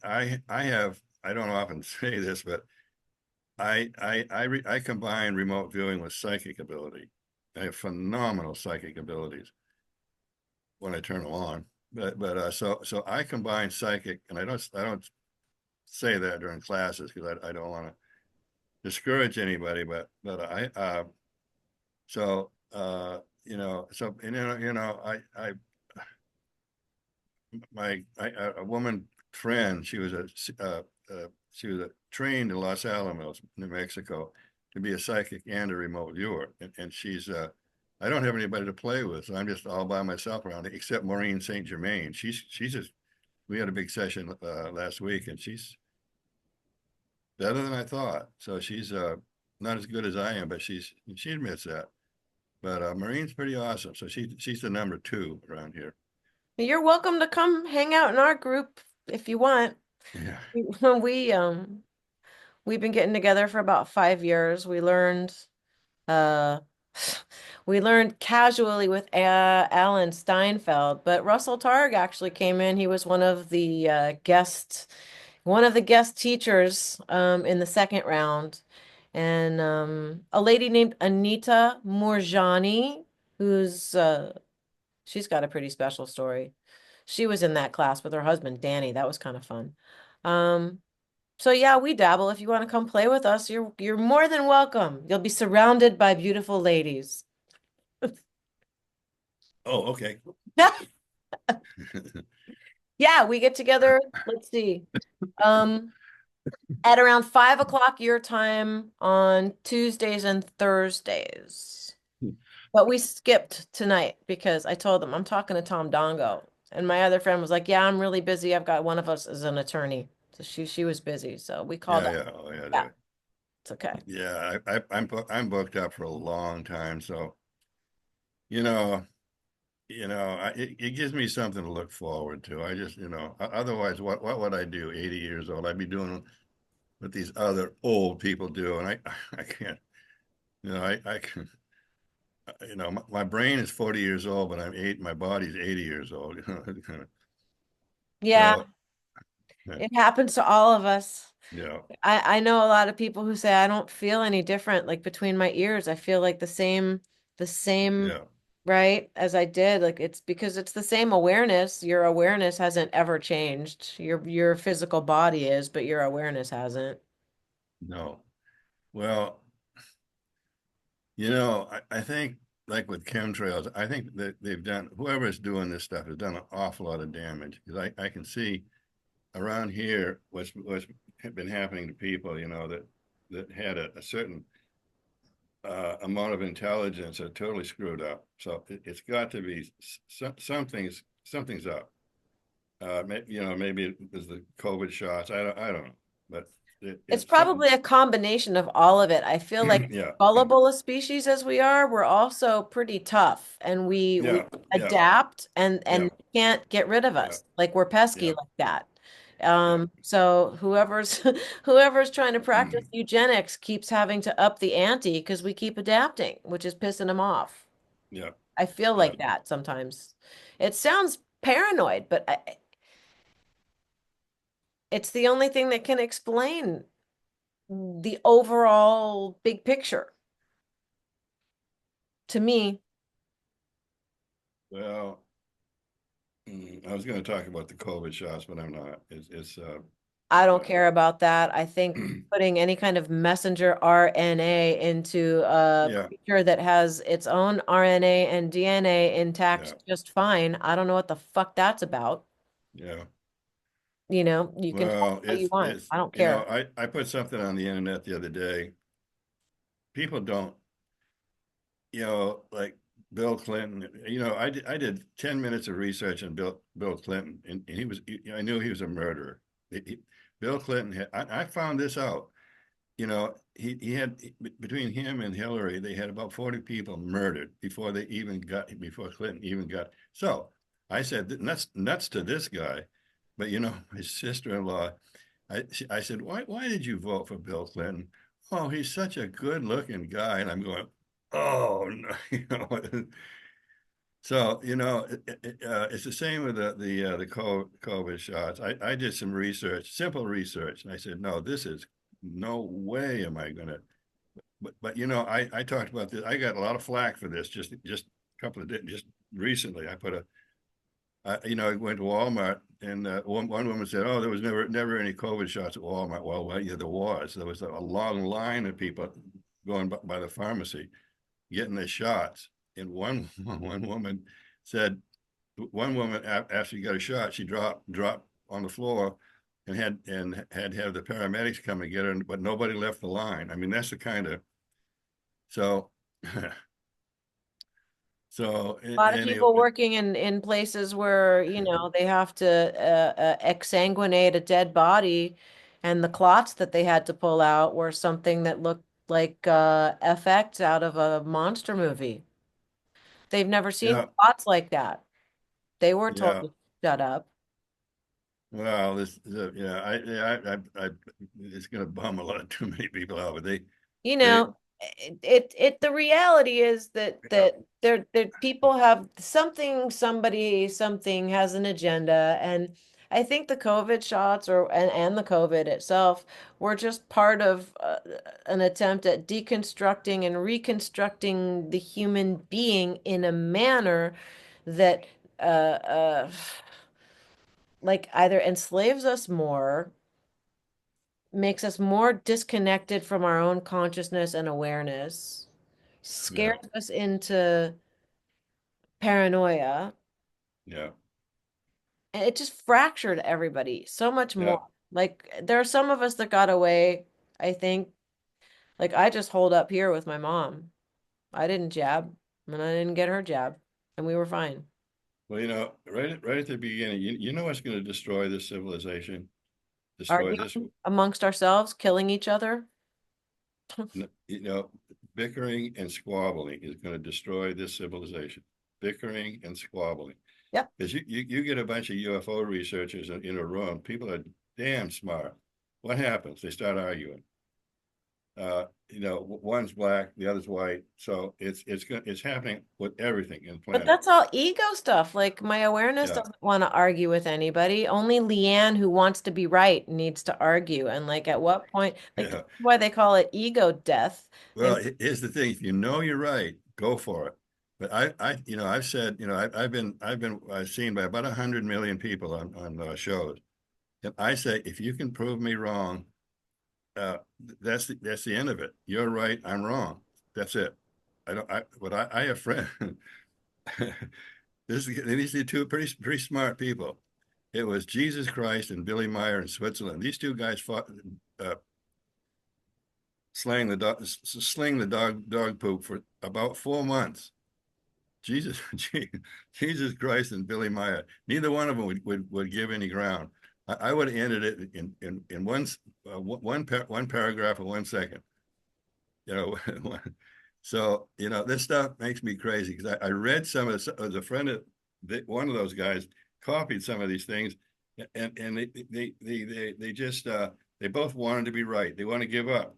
[SPEAKER 4] don't often say this, but I combine remote viewing with psychic ability. I have phenomenal psychic abilities when I turn them on. So I combine psychic, and I don't say that during classes because I don't want to discourage anybody, but I so so a woman friend, she was trained in Los Alamos, New Mexico, to be a psychic and a remote viewer, and she's I don't have anybody to play with, so I'm just all by myself around it, except Maureen St. Germain. She's just we had a big session last week, and she's better than I thought. So she's not as good as I am, but she admits that. But Maureen's pretty awesome. So she's the number 2 around here.
[SPEAKER 3] You're welcome to come hang out in our group if you want.
[SPEAKER 4] Yeah.
[SPEAKER 3] We we, um we've been getting together for about 5 years. Uh we learned casually with Alan Steinfeld, but Russell Targ actually came in. He was one of the guest teachers in the second round. And a lady named Anita Moorjani, who's she's got a pretty special story. She was in that class with her husband, Danny. That was kind of fun. Um, so yeah, we dabble. If you want to come play with us, you're more than welcome. You'll be surrounded by beautiful ladies.
[SPEAKER 4] Oh, okay.
[SPEAKER 3] Yeah, we get together. Let's see. Um, at around 5 o'clock your time on Tuesdays and Thursdays. But we skipped tonight because I told them I'm talking to Tom Dongo. And my other friend was like, "Yeah, I'm really busy. I've got one of us as an attorney." So she was busy. So we called
[SPEAKER 4] Yeah,
[SPEAKER 3] out.
[SPEAKER 4] yeah, oh, yeah,
[SPEAKER 3] Yeah, it's okay.
[SPEAKER 4] yeah. I'm booked up for a long time, so you know, it gives me something to look forward to. I just, otherwise, what would I do? 80 years old, I'd be doing what these other old people do, and I can't. I can. My brain is 40 years old, but I'm eight. My body's 80 years old.
[SPEAKER 3] Yeah,
[SPEAKER 4] So,
[SPEAKER 3] it happens to all of us.
[SPEAKER 4] yeah,
[SPEAKER 3] I know a lot of people who say I don't feel any different, like between my ears. I feel like the same,
[SPEAKER 4] yeah,
[SPEAKER 3] right, as I did. Like it's because it's the same awareness. Your awareness hasn't ever changed. Your physical body is, but your awareness hasn't.
[SPEAKER 4] no. Well, I think like with chemtrails, I think that whoever's doing this stuff has done an awful lot of damage because I can see around here what's been happening to people, that had a certain amount of intelligence are totally screwed up. So it's got to be something's up. Maybe it was the COVID shots. I don't know, but
[SPEAKER 3] It's
[SPEAKER 4] it's something.
[SPEAKER 3] probably a combination of all of it. I feel like
[SPEAKER 4] Yeah,
[SPEAKER 3] gullible a species as we are, we're also pretty tough and we
[SPEAKER 4] yeah, yeah,
[SPEAKER 3] adapt and
[SPEAKER 4] yeah,
[SPEAKER 3] can't get rid of
[SPEAKER 4] yeah,
[SPEAKER 3] us. Like we're pesky
[SPEAKER 4] yeah,
[SPEAKER 3] like that.
[SPEAKER 4] yeah.
[SPEAKER 3] So whoever's whoever's trying to practice eugenics keeps having to up the ante because we keep adapting, which is pissing them off.
[SPEAKER 4] Yeah,
[SPEAKER 3] I feel
[SPEAKER 4] yeah.
[SPEAKER 3] like that sometimes. It sounds paranoid, but it's the only thing that can explain the overall big picture to me.
[SPEAKER 4] Well, I was going to talk about the COVID shots, but I'm not. It's
[SPEAKER 3] I don't
[SPEAKER 4] uh,
[SPEAKER 3] care about that. I think putting any kind of messenger RNA into a
[SPEAKER 4] yeah,
[SPEAKER 3] creature that has its own RNA and DNA
[SPEAKER 4] yeah,
[SPEAKER 3] intact just fine. I don't know what the fuck that's about.
[SPEAKER 4] yeah.
[SPEAKER 3] You can call
[SPEAKER 4] Well,
[SPEAKER 3] it what you want.
[SPEAKER 4] it's
[SPEAKER 3] I don't care.
[SPEAKER 4] I put something on the internet the other day. People don't, like Bill Clinton. I did 10 minutes of research on Bill Clinton, and I knew he was a murderer. Bill Clinton I found this out. He had between him and Hillary, they had about 40 people murdered before Clinton even got. So I said, nuts to this guy. But my sister-in-law, I said, why did you vote for Bill Clinton? Oh, he's such a good-looking guy. And I'm going, oh no, So, it's the same with the COVID shots. I did some research, simple research, and I said, no, this is no way am I gonna. But I talked about this. I got a lot of flack for this just a couple of days, just recently. I went to Walmart, and one woman said, "Oh, there was never any COVID shots at Walmart." Well, yeah, there was. There was a long line of people going by the pharmacy getting their shots. And one woman said, after she got a shot, she dropped on the floor and had to have the paramedics come and get her, but nobody left the line. I mean, that's the kind of so so
[SPEAKER 3] A lot of people
[SPEAKER 4] anyway,
[SPEAKER 3] working in places where, they have to exsanguinate a dead body, and the clots that they had to pull out were something that looked like effects out of a monster movie. They've never seen
[SPEAKER 4] yeah,
[SPEAKER 3] clots like that. They were told
[SPEAKER 4] Yeah.
[SPEAKER 3] to shut up.
[SPEAKER 4] Well, it's going to bum a lot too many people out, but
[SPEAKER 3] You
[SPEAKER 4] they,
[SPEAKER 3] know, the reality is that
[SPEAKER 4] yeah,
[SPEAKER 3] that people have something, somebody, something has an agenda, and I think the COVID shots and the COVID itself were just part of an attempt at deconstructing and reconstructing the human being in a manner that like either enslaves us more, makes us more disconnected from our own consciousness and awareness,
[SPEAKER 4] yeah,
[SPEAKER 3] scares us into paranoia,
[SPEAKER 4] yeah,
[SPEAKER 3] and it just fractured everybody so much
[SPEAKER 4] yeah.
[SPEAKER 3] more. Like there are some of us that got away, I think. Like I just holed up here with my mom. I didn't jab, and I didn't get her jab, and we were fine.
[SPEAKER 4] Well, right at the beginning, you know what's going to destroy this civilization? Destroy this,
[SPEAKER 3] Arguing amongst ourselves, killing each other.
[SPEAKER 4] you know, bickering and squabbling is going to destroy this civilization. Bickering and squabbling.
[SPEAKER 3] Yep.
[SPEAKER 4] Because you get a bunch of UFO researchers in a room, people are damn smart. What happens? They start arguing. One's black, the other's white. So it's happening with everything in the
[SPEAKER 3] But
[SPEAKER 4] planet.
[SPEAKER 3] that's all ego stuff. Like my awareness
[SPEAKER 4] Yeah,
[SPEAKER 3] doesn't want to argue with anybody. Only LIANE, who wants to be right, needs to argue. And like at what point, like
[SPEAKER 4] yeah.
[SPEAKER 3] that's why they call it ego death.
[SPEAKER 4] Well, here's the thing: if you know you're right, go for it. But I've said, I've seen by about 100 million people on shows, and I say, if you can prove me wrong, that's the end of it. You're right, I'm wrong. That's it. I don't. I have friends. These are two pretty smart people. It was Jesus Christ and Billy Meyer in Switzerland. These two guys fought, uh, sling the dog poop for about 4 months. Jesus, Jesus Christ and Billy Meyer. Neither one of them would give any ground. I would have ended it in one paragraph of 1 second. You know, so this stuff makes me crazy because I read some of the, as a friend of one of those guys copied some of these things, and they just they both wanted to be right. They want to give up.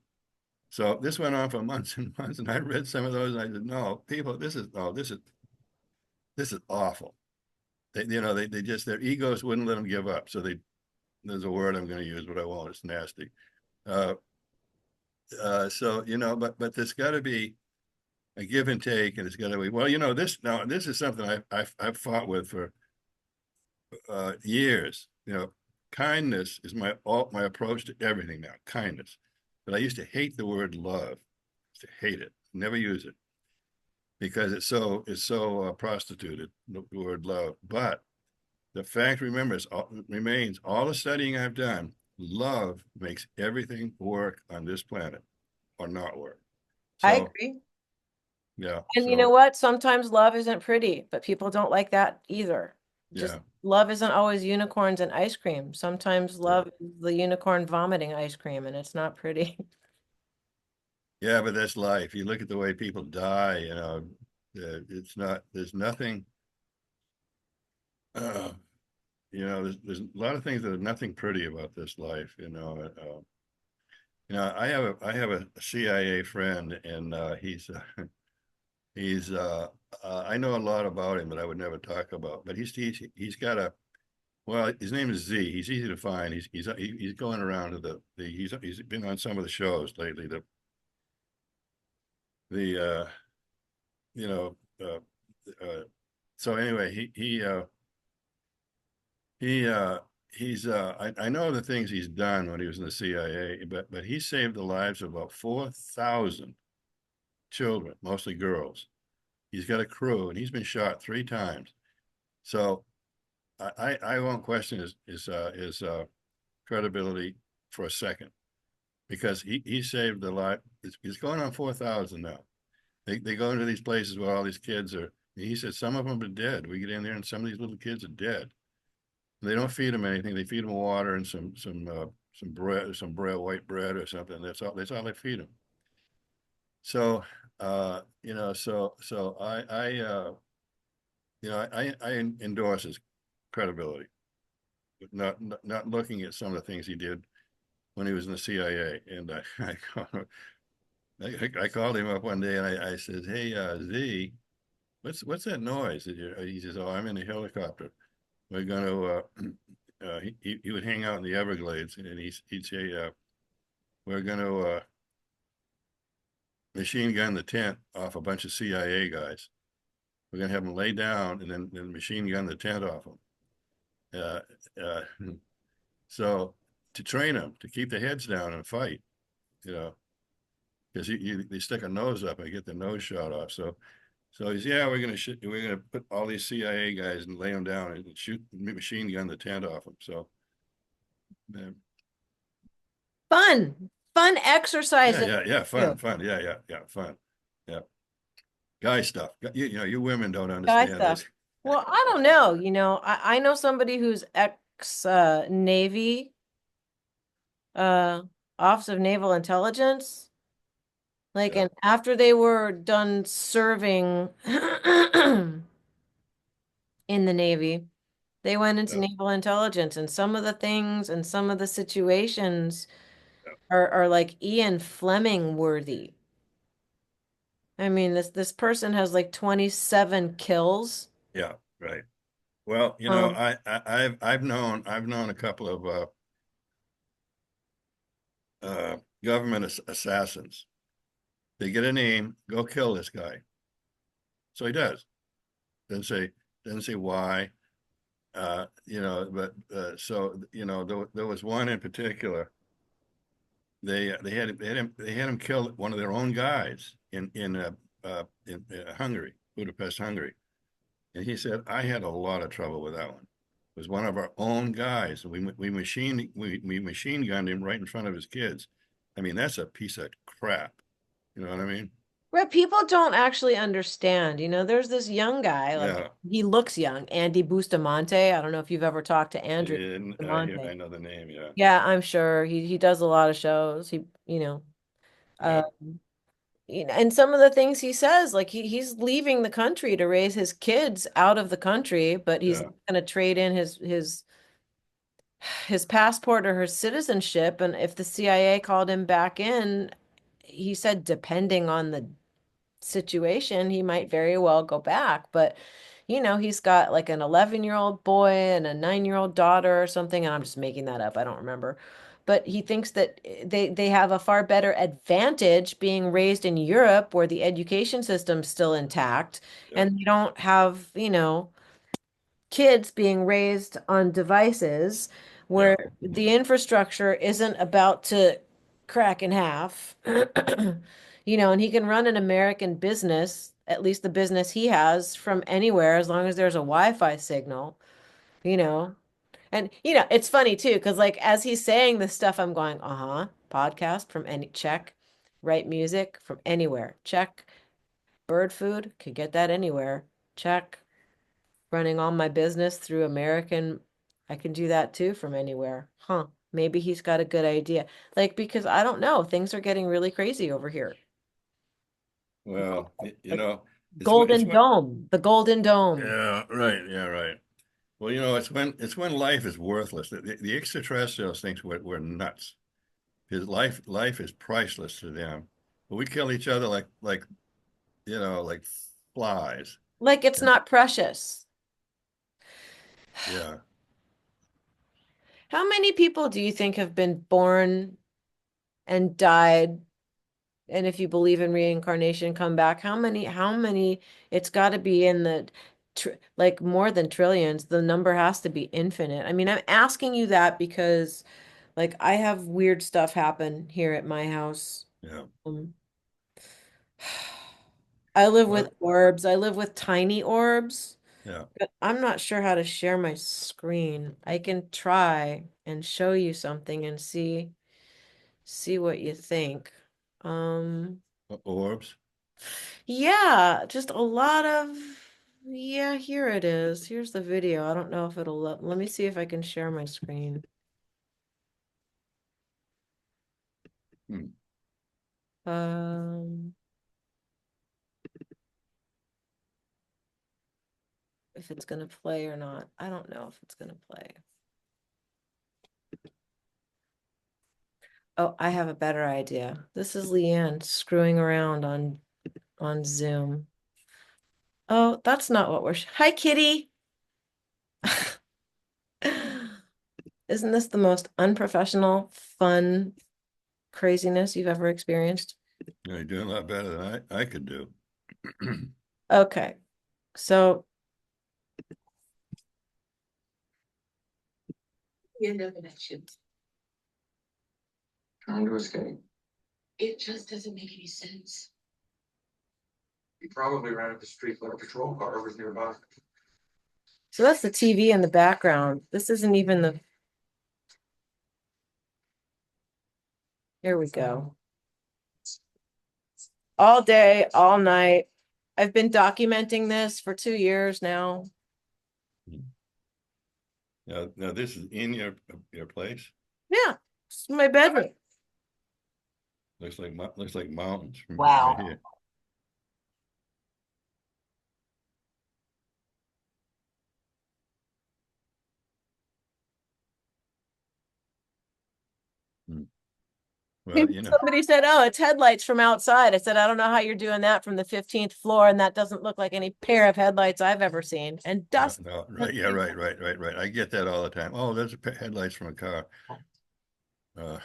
[SPEAKER 4] So this went on for months and months, and I read some of those, and I said, "No, people, this is awful." They just their egos wouldn't let them give up. So there's a word I'm going to use, but I won't. It's nasty. Uh, so but there's got to be a give and take, and it's got to be this is something I've fought with for years. Kindness is my approach to everything now. Kindness, but I used to hate the word love. I used to hate it. Never use it because it's so prostituted. The word love, but the fact remains all the studying I've done. Love makes everything work on this planet or not work.
[SPEAKER 3] I
[SPEAKER 4] So
[SPEAKER 3] agree.
[SPEAKER 4] yeah,
[SPEAKER 3] And you know
[SPEAKER 4] so
[SPEAKER 3] what? Sometimes love isn't pretty, but people don't like that either. Just
[SPEAKER 4] yeah,
[SPEAKER 3] love isn't always unicorns and ice cream. Sometimes
[SPEAKER 4] yeah,
[SPEAKER 3] love is the unicorn vomiting ice cream, and it's not pretty.
[SPEAKER 4] yeah. But that's life. You look at the way people die. It's not. There's nothing. Uh, there's a lot of things that are nothing pretty about this life. I have a CIA friend, and I know a lot about him, but I would never talk about. But he's got a well, his name is Z. He's easy to find. He's going around to he's been on some of the shows lately. The you know so anyway he he's I know the things he's done when he was in the CIA, but he saved the lives of about 4,000 children, mostly girls. He's got a crew, and he's been shot 3 times. So I won't question his credibility for a second because he saved the life. It's going on 4,000 now. They go into these places where all these kids are. He said some of them are dead. We get in there and some of these little kids are dead. They don't feed them anything. They feed them water and some bread, white bread or something. That's all they feed them. So so I I endorse his credibility, but not looking at some of the things he did when he was in the CIA. And I called him up one day and I said, "Hey, Z, what's that noise?" He says, "Oh, I'm in a helicopter. We're going to." He would hang out in the Everglades, and he'd say, "We're going to machine gun the tent off a bunch of CIA guys. We're going to have them lay down and then machine gun the tent off them." Uh, uh, so to train them to keep their heads down and fight, you know, because they stick a nose up and get the nose shot off. So he's, yeah, we're gonna put all these CIA guys and lay them down and shoot machine gun the tent off them. So uh,
[SPEAKER 3] Fun exercise.
[SPEAKER 4] yeah, fun, yeah, fun, yeah, guy stuff. You women don't
[SPEAKER 3] Guy
[SPEAKER 4] understand
[SPEAKER 3] stuff.
[SPEAKER 4] this.
[SPEAKER 3] Well, I don't know. I know somebody who's ex Navy, uh, Office of Naval Intelligence. Like,
[SPEAKER 4] Yeah,
[SPEAKER 3] and after they were done serving in the Navy, they went into
[SPEAKER 4] yeah,
[SPEAKER 3] naval intelligence, and some of the things and some of the situations
[SPEAKER 4] yeah,
[SPEAKER 3] are like Ian Fleming worthy. I mean, this person has like 27 kills.
[SPEAKER 4] yeah, right. Well,
[SPEAKER 3] Um,
[SPEAKER 4] I've known a couple of government assassins. They get a name, go kill this guy. So he does. Doesn't say doesn't say why. But so there was one in particular. They had him kill one of their own guys in Hungary, Budapest, Hungary, and he said I had a lot of trouble with that one. It was one of our own guys. We machine gunned him right in front of his kids. I mean, that's a piece of crap. You know what I mean?
[SPEAKER 3] where people don't actually understand, there's this young guy, like
[SPEAKER 4] Yeah.
[SPEAKER 3] he looks young, Andy Bustamante. I don't know if you've ever talked to Andrew
[SPEAKER 4] And I
[SPEAKER 3] Bustamante.
[SPEAKER 4] know the name. Yeah.
[SPEAKER 3] Yeah, I'm sure he does a lot of shows. Uh,
[SPEAKER 4] Yeah.
[SPEAKER 3] and some of the things he says, like he's leaving the country to raise his kids out of the country, but he's
[SPEAKER 4] Yeah.
[SPEAKER 3] not going to trade in his passport or his citizenship. And if the CIA called him back in, he said, depending on the situation, he might very well go back. But he's got like an 11-year-old boy and a 9-year-old daughter or something, and I'm just making that up. I don't remember. But he thinks that they have a far better advantage being raised in Europe where the education system's still intact
[SPEAKER 4] Yeah.
[SPEAKER 3] and they don't have, kids being raised on devices
[SPEAKER 4] Yeah.
[SPEAKER 3] where the infrastructure isn't about to crack in half. And he can run an American business, at least the business he has, from anywhere as long as there's a Wi-Fi signal, you know. And it's funny too, because like as he's saying this stuff, I'm going, uh-huh, podcast from any check, write music from anywhere, check, bird food, could get that anywhere, check, running all my business through American, I can do that too from anywhere. Huh. Maybe he's got a good idea. Like, because I don't know, things are getting really crazy over here.
[SPEAKER 4] Well,
[SPEAKER 3] Like
[SPEAKER 4] it's
[SPEAKER 3] Golden
[SPEAKER 4] when
[SPEAKER 3] Dome, the Golden Dome.
[SPEAKER 4] yeah, right, yeah, right. Well, it's when life is worthless. The extraterrestrials think we're nuts. His life is priceless to them. But we kill each other like flies.
[SPEAKER 3] Like it's
[SPEAKER 4] And
[SPEAKER 3] not precious.
[SPEAKER 4] yeah,
[SPEAKER 3] How many people do you think have been born and died? And if you believe in reincarnation, come back. How many, it's got to be in the like more than trillions. The number has to be infinite. I mean, I'm asking you that because like I have weird stuff happen here at my house.
[SPEAKER 4] yeah.
[SPEAKER 3] Um, I live with
[SPEAKER 4] Well,
[SPEAKER 3] orbs. I live with tiny orbs,
[SPEAKER 4] yeah.
[SPEAKER 3] but I'm not sure how to share my screen. I can try and show you something and see what you think. Um,
[SPEAKER 4] Orbs.
[SPEAKER 3] yeah, just a lot of, yeah, here it is. Here's the video. I don't know if it'll let me see if I can share my screen.
[SPEAKER 4] Hmm.
[SPEAKER 3] Um, if it's gonna play or not. I don't know if it's gonna play. Oh, I have a better idea. This is Leanne screwing around on Zoom. Oh, that's not what we're. Hi, Kitty. Isn't this the most unprofessional, fun craziness you've ever experienced?
[SPEAKER 4] You're doing a lot better than I could do.
[SPEAKER 3] Okay, so
[SPEAKER 5] Trying to escape.
[SPEAKER 6] It just doesn't make any sense.
[SPEAKER 5] He probably ran up the street when a patrol car was nearby.
[SPEAKER 3] so that's the TV in the background. This isn't even the. Here we go. All day, all night. I've been documenting this for 2 years now.
[SPEAKER 4] Now this is in your place.
[SPEAKER 3] Yeah, it's my bedroom.
[SPEAKER 4] Looks like mountains from
[SPEAKER 6] Wow.
[SPEAKER 4] right here. Well, you know,
[SPEAKER 3] Somebody said, "Oh, it's headlights from outside." I said, "I don't know how you're doing that from the 15th floor, and that doesn't look like any pair of headlights I've ever seen." And dust.
[SPEAKER 4] no, right, yeah, right. I get that all the time. Oh, there's headlights from a car.
[SPEAKER 6] I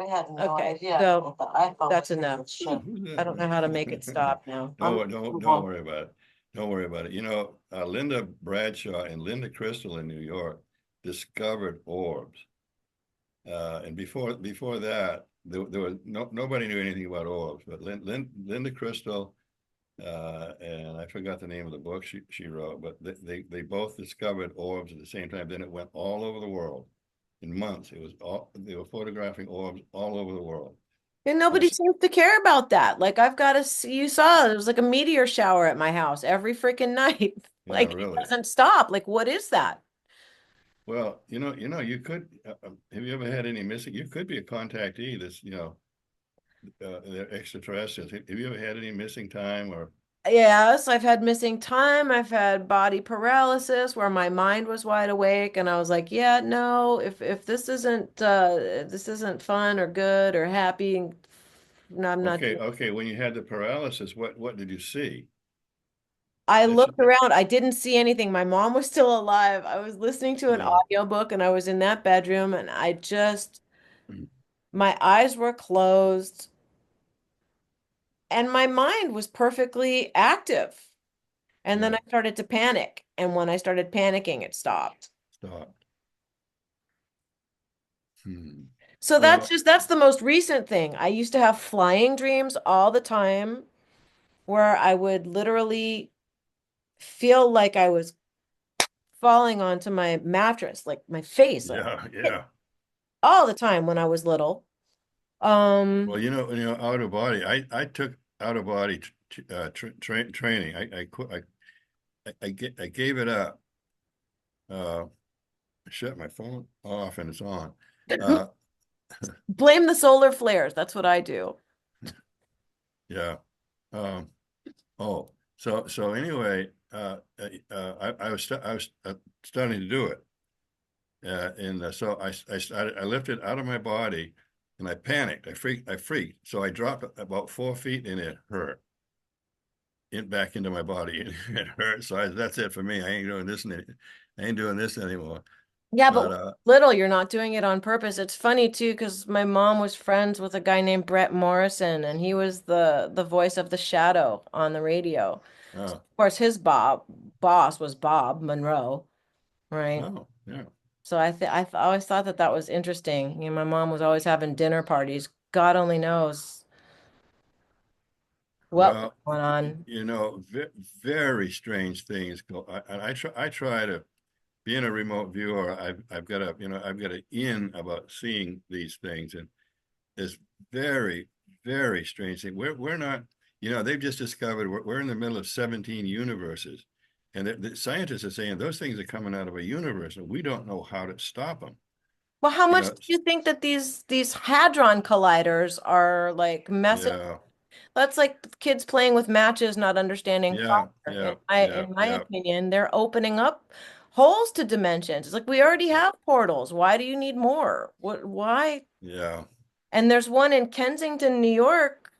[SPEAKER 6] had no
[SPEAKER 3] Okay,
[SPEAKER 6] idea.
[SPEAKER 3] so
[SPEAKER 6] what the iPhone
[SPEAKER 3] that's
[SPEAKER 6] was
[SPEAKER 3] enough. I don't know how to make it stop now.
[SPEAKER 4] Don't worry about it. Don't worry about it. You know, Linda Bradshaw and Linda Crystal in New York discovered orbs. And before that, there was nobody knew anything about orbs, but Linda Crystal, and I forgot the name of the book she wrote, but they both discovered orbs at the same time. Then it went all over the world in months. They were photographing orbs all over the world.
[SPEAKER 3] And nobody seems to care about that. Like I've got to, you saw it was like a meteor shower at my house every freaking night.
[SPEAKER 4] Yeah,
[SPEAKER 3] Like it
[SPEAKER 4] really.
[SPEAKER 3] doesn't stop. Like what is that?
[SPEAKER 4] Well, you could. Have you ever had any missing? You could be a contactee. They're extraterrestrials. Have you ever had any missing time or?
[SPEAKER 3] Yes, I've had missing time. I've had body paralysis where my mind was wide awake and I was like, yeah, no, if this isn't fun or good or happy, no, I'm not.
[SPEAKER 4] Okay. When you had the paralysis, what did you see?
[SPEAKER 3] I
[SPEAKER 4] That's
[SPEAKER 3] looked around. I didn't see anything. My mom was still alive. I was listening to an
[SPEAKER 4] Yeah.
[SPEAKER 3] audiobook and I was in that bedroom and my eyes were closed and my mind was perfectly active. And then
[SPEAKER 4] Yeah.
[SPEAKER 3] I started to panic. And when I started panicking, it stopped.
[SPEAKER 4] Stopped. Hmm.
[SPEAKER 3] So
[SPEAKER 4] Well,
[SPEAKER 3] that's the most recent thing. I used to have flying dreams all the time where I would literally feel like I was falling onto my mattress, like my face, like
[SPEAKER 4] yeah.
[SPEAKER 3] all the time when I was little. Um,
[SPEAKER 4] Well, out of body. I took out of body training. I gave it up. I shut my phone off and it's on.
[SPEAKER 3] blame the solar flares. That's what I do.
[SPEAKER 4] Yeah. Um, oh, so anyway, I was starting to do it, and so I lifted out of my body, and I panicked. I freaked. So I dropped about 4 feet, and it hurt. Back into my body, and it hurt. So that's it for me. I ain't doing this anymore.
[SPEAKER 3] Yeah,
[SPEAKER 4] But
[SPEAKER 3] but little, you're not doing it on purpose. It's funny too, because my mom was friends with a guy named Brett Morrison, and he was the voice of the Shadow on the radio. So, of course, his boss was Bob Monroe, right?
[SPEAKER 4] oh yeah.
[SPEAKER 3] So always thought that was interesting. My mom was always having dinner parties. God only knows what was
[SPEAKER 4] Well,
[SPEAKER 3] going on.
[SPEAKER 4] very strange things go. I try to. Being a remote viewer, I've got a in about seeing these things, and it's very, very strange thing. We're not, they've just discovered we're in the middle of 17 universes, and the scientists are saying those things are coming out of a universe, and we don't know how to stop them.
[SPEAKER 3] Well, how
[SPEAKER 4] You
[SPEAKER 3] much
[SPEAKER 4] know,
[SPEAKER 3] do you think that these hadron colliders are like messing?
[SPEAKER 4] yeah.
[SPEAKER 3] That's like kids playing with matches, not understanding
[SPEAKER 4] Yeah,
[SPEAKER 3] fire.
[SPEAKER 4] yeah, yeah,
[SPEAKER 3] In my
[SPEAKER 4] yeah,
[SPEAKER 3] opinion, they're opening up holes to dimensions. It's like we already have portals. Why do you need more? Why?
[SPEAKER 4] yeah,
[SPEAKER 3] And there's one in Kensington, New York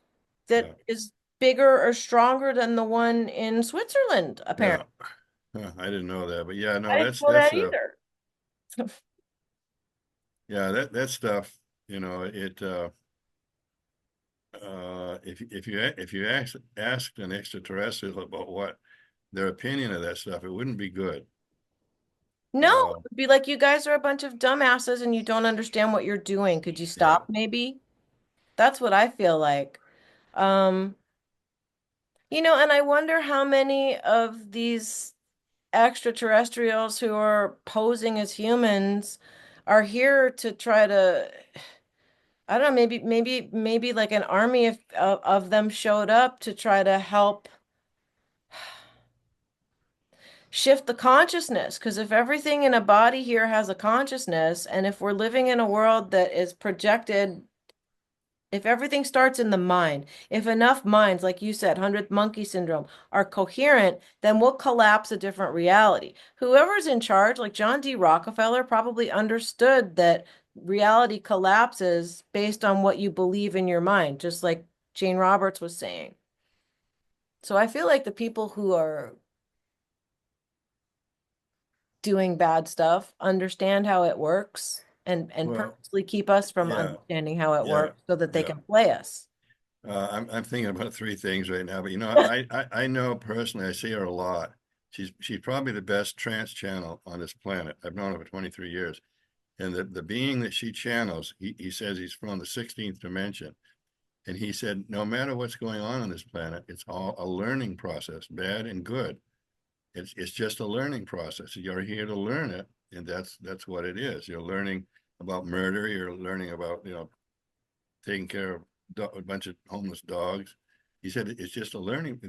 [SPEAKER 4] yeah,
[SPEAKER 3] that is bigger or stronger than the one in Switzerland,
[SPEAKER 4] yeah.
[SPEAKER 3] apparently.
[SPEAKER 4] Huh, I didn't know that, but yeah, no,
[SPEAKER 3] I didn't know that either.
[SPEAKER 4] yeah, that stuff, it if you asked an extraterrestrial about what their opinion of that stuff, it wouldn't be good.
[SPEAKER 3] No,
[SPEAKER 4] Uh,
[SPEAKER 3] it'd be like you guys are a bunch of dumbasses and you don't understand what you're doing. Could you
[SPEAKER 4] yeah,
[SPEAKER 3] stop, maybe? That's what I feel like. Um, and I wonder how many of these extraterrestrials who are posing as humans are here to try to, I don't know, maybe like an army of them showed up to try to help shift the consciousness. Because if everything in a body here has a consciousness, and if we're living in a world that is projected, if everything starts in the mind, if enough minds, like you said, 100th monkey syndrome, are coherent, then we'll collapse a different reality. Whoever's in charge, like John D. Rockefeller, probably understood that reality collapses based on what you believe in your mind, just like Jane Roberts was saying. So I feel like the people who are doing bad stuff understand how it works and
[SPEAKER 4] well,
[SPEAKER 3] purposely keep us from
[SPEAKER 4] yeah,
[SPEAKER 3] understanding how it
[SPEAKER 4] yeah,
[SPEAKER 3] works so that they
[SPEAKER 4] yeah.
[SPEAKER 3] can play us.
[SPEAKER 4] I'm thinking about three things right now, but I know personally, I see her a lot. She's probably the best trance channel on this planet. I've known her for 23 years. And the being that she channels, he says he's from the 16th dimension. And he said, no matter what's going on this planet, it's all a learning process, bad and good. It's just a learning process. You're here to learn it, and that's what it is. You're learning about murder. You're learning about taking care of a bunch of homeless dogs. He said it's just a learning.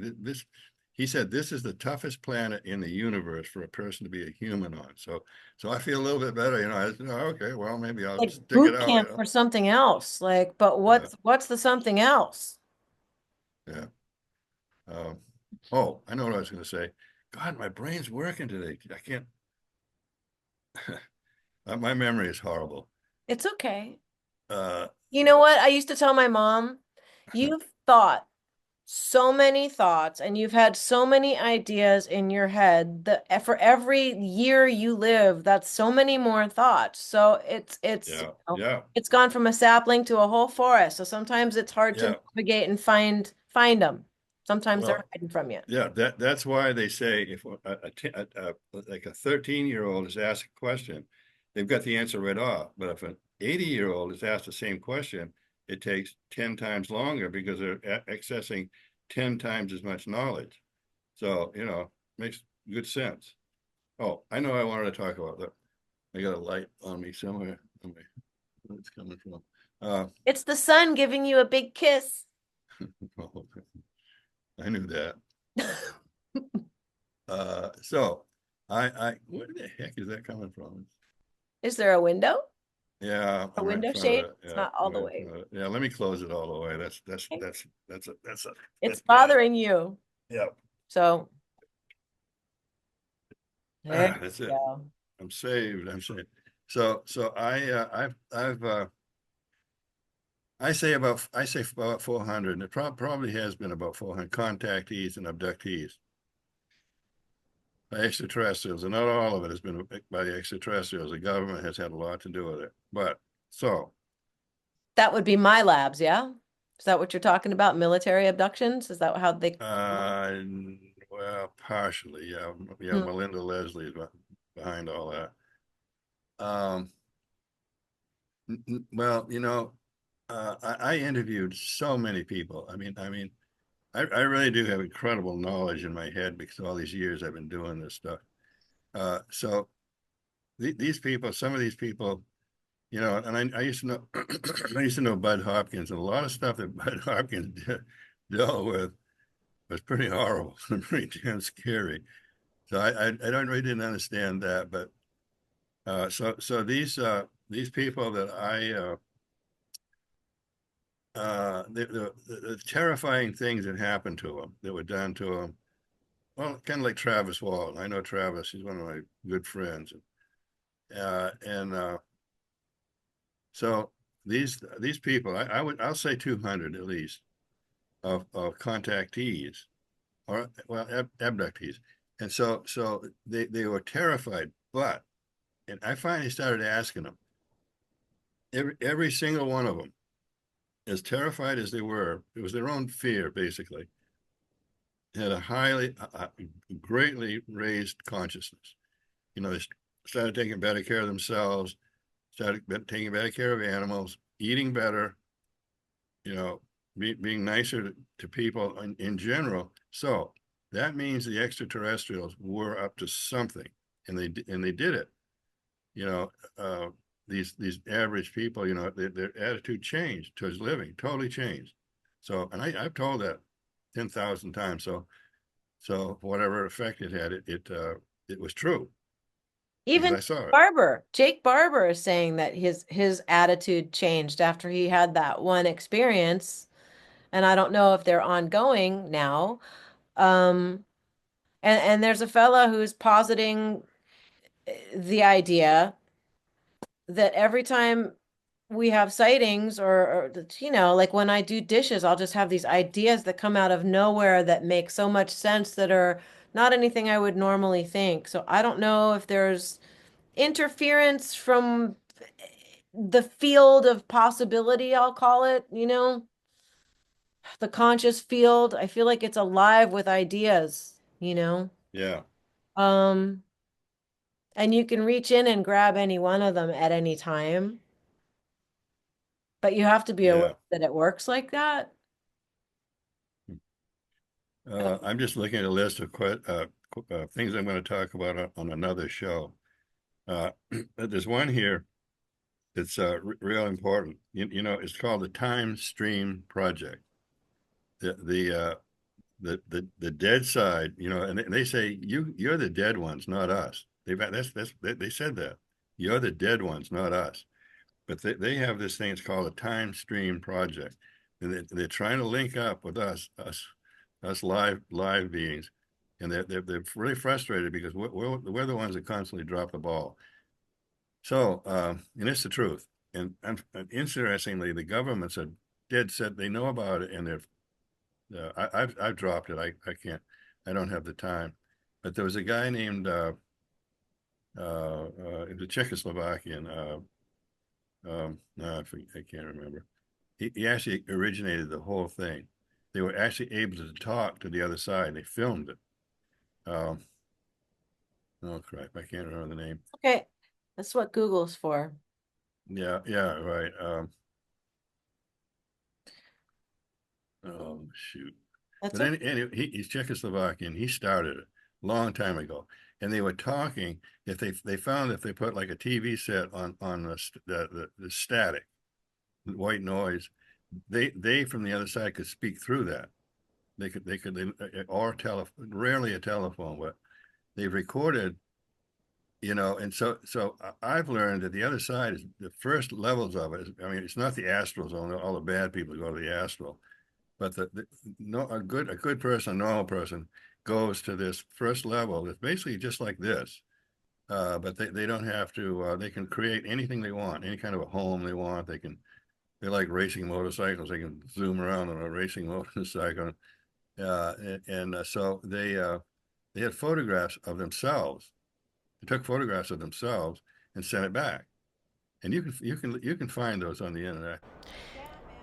[SPEAKER 4] He said this is the toughest planet in the universe for a person to be a human on. So I feel a little bit better. I said, oh, okay, well maybe I'll
[SPEAKER 3] Like
[SPEAKER 4] stick it
[SPEAKER 3] boot
[SPEAKER 4] out.
[SPEAKER 3] camp for something else. Like, but
[SPEAKER 4] Yeah,
[SPEAKER 3] what's the something else?
[SPEAKER 4] yeah. Um, oh, I know what I was going to say. God, my brain's working today. I can't. My memory is horrible.
[SPEAKER 3] It's okay.
[SPEAKER 4] Uh,
[SPEAKER 3] You know what? I used to tell my mom, you've thought so many thoughts and you've had so many ideas in your head that for every year you live, that's so many more thoughts. So
[SPEAKER 4] yeah, yeah,
[SPEAKER 3] it's gone from a sapling to a whole forest. So sometimes it's hard to
[SPEAKER 4] yeah.
[SPEAKER 3] navigate and find them. Sometimes they're
[SPEAKER 4] Well,
[SPEAKER 3] hiding from you.
[SPEAKER 4] yeah, that's why they say if like a 13-year-old is asked a question, they've got the answer right off. But if an 80-year-old is asked the same question, it takes 10 times longer because they're accessing 10 times as much knowledge. So, makes good sense. Oh, I know I wanted to talk about that. I got a light on me somewhere. Where it's coming from.
[SPEAKER 3] It's the sun giving you a big kiss.
[SPEAKER 4] I knew that. So where the heck is that coming from?
[SPEAKER 3] Is there a window?
[SPEAKER 4] Yeah,
[SPEAKER 3] A
[SPEAKER 4] I'm right in
[SPEAKER 3] window
[SPEAKER 4] front of
[SPEAKER 3] shade?
[SPEAKER 4] it.
[SPEAKER 3] It's
[SPEAKER 4] Yeah,
[SPEAKER 3] not all
[SPEAKER 4] right
[SPEAKER 3] the
[SPEAKER 4] in
[SPEAKER 3] way.
[SPEAKER 4] front of it. Yeah, let me close it all the way.
[SPEAKER 3] Okay. It's
[SPEAKER 4] That's bad.
[SPEAKER 3] bothering you.
[SPEAKER 4] Yeah,
[SPEAKER 3] So there
[SPEAKER 4] that's
[SPEAKER 3] you
[SPEAKER 4] it.
[SPEAKER 3] go.
[SPEAKER 4] I'm saved. I'm saved. So I say about 400, and it probably has been about 400 contactees and abductees by extraterrestrials, and not all of it has been by the extraterrestrials. The government has had a lot to do with it. But so
[SPEAKER 3] That would be my labs, yeah? Is that what you're talking about? Military abductions? Is that how they
[SPEAKER 4] Uh, well, partially, yeah. Yeah,
[SPEAKER 3] Hmm.
[SPEAKER 4] Melinda Leslie is behind all that. Um, well, I interviewed so many people. I really do have incredible knowledge in my head because all these years I've been doing this stuff. So these people, some of these people, and I used to know, I used to know Bud Hopkins, and a lot of stuff that Bud Hopkins dealt with was pretty horrible and pretty damn scary. So I don't really didn't understand that, but so these people that the terrifying things that happened to him, that were done to him. Well, kind of like Travis Walton. I know Travis; he's one of my good friends, and so these people, I'll say 200 at least of contactees or well abductees, and so they were terrified. But and I finally started asking them. Every single one of them, as terrified as they were, it was their own fear basically, had a greatly raised consciousness. They started taking better care of themselves, started taking better care of animals, eating better, being nicer to people in general. So that means the extraterrestrials were up to something, and they did it. These average people, their attitude changed towards living, totally changed. So, and I've told that 10,000 times. So whatever effect it had, it was true.
[SPEAKER 3] Even
[SPEAKER 4] I saw it.
[SPEAKER 3] Jake Barber is saying that his attitude changed after he had that one experience, and I don't know if they're ongoing now. And there's a fella who's positing the idea that every time we have sightings or like when I do dishes, I'll just have these ideas that come out of nowhere that make so much sense that are not anything I would normally think. So I don't know if there's interference from the field of possibility, I'll call it, the conscious field. I feel like it's alive with ideas.
[SPEAKER 4] Yeah.
[SPEAKER 3] Um, and you can reach in and grab any one of them at any time, but you have to be aware
[SPEAKER 4] Yeah.
[SPEAKER 3] that it works like that.
[SPEAKER 4] I'm just looking at a list of things I'm going to talk about on another show. There's one here that's real important. It's called the Time Stream Project. The dead side, and they say you're the dead ones, not us. They said that you're the dead ones, not us. But they have this thing. It's called a Time Stream Project, and they're trying to link up with us live beings, and they're really frustrated because we're the ones that constantly drop the ball. So, and it's the truth. And interestingly, the governments are dead set. They know about it, and I've dropped it. I can't. I don't have the time. But there was a guy named the Czechoslovakian. No, I can't remember. He actually originated the whole thing. They were actually able to talk to the other side. They filmed it. Oh crap! I can't remember the name.
[SPEAKER 3] Okay, that's what Google's for.
[SPEAKER 4] Yeah, right. Oh shoot!
[SPEAKER 3] That's
[SPEAKER 4] But anyway, he's Czechoslovakian. He started it a long time ago, and they were talking. If they found if they put like a TV set on the static, white noise, they from the other side could speak through that. Or telephone, rarely a telephone, but they've recorded. And so I've learned that the other side is the first levels of it. I mean, it's not the astral zone. All the bad people go to the astral, but a good person, a normal person, goes to this first level. It's basically just like this, but they don't have to. They can create anything they want, any kind of a home they want. They like racing motorcycles. They can zoom around on a racing motorcycle, so they had photographs of themselves. They took photographs of themselves and sent it back, and you can find those on the internet.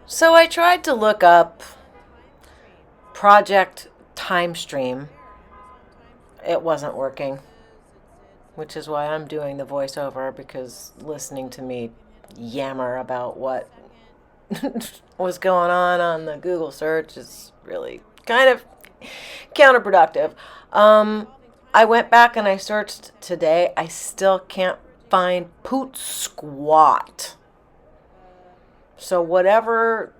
[SPEAKER 3] So I tried to look up Project Time Stream. It wasn't working, which is why I'm doing the voiceover, because listening to me yammer about what was going on the Google search is really kind of counterproductive. I went back and I searched today. I still can't find Poot Squat. So whatever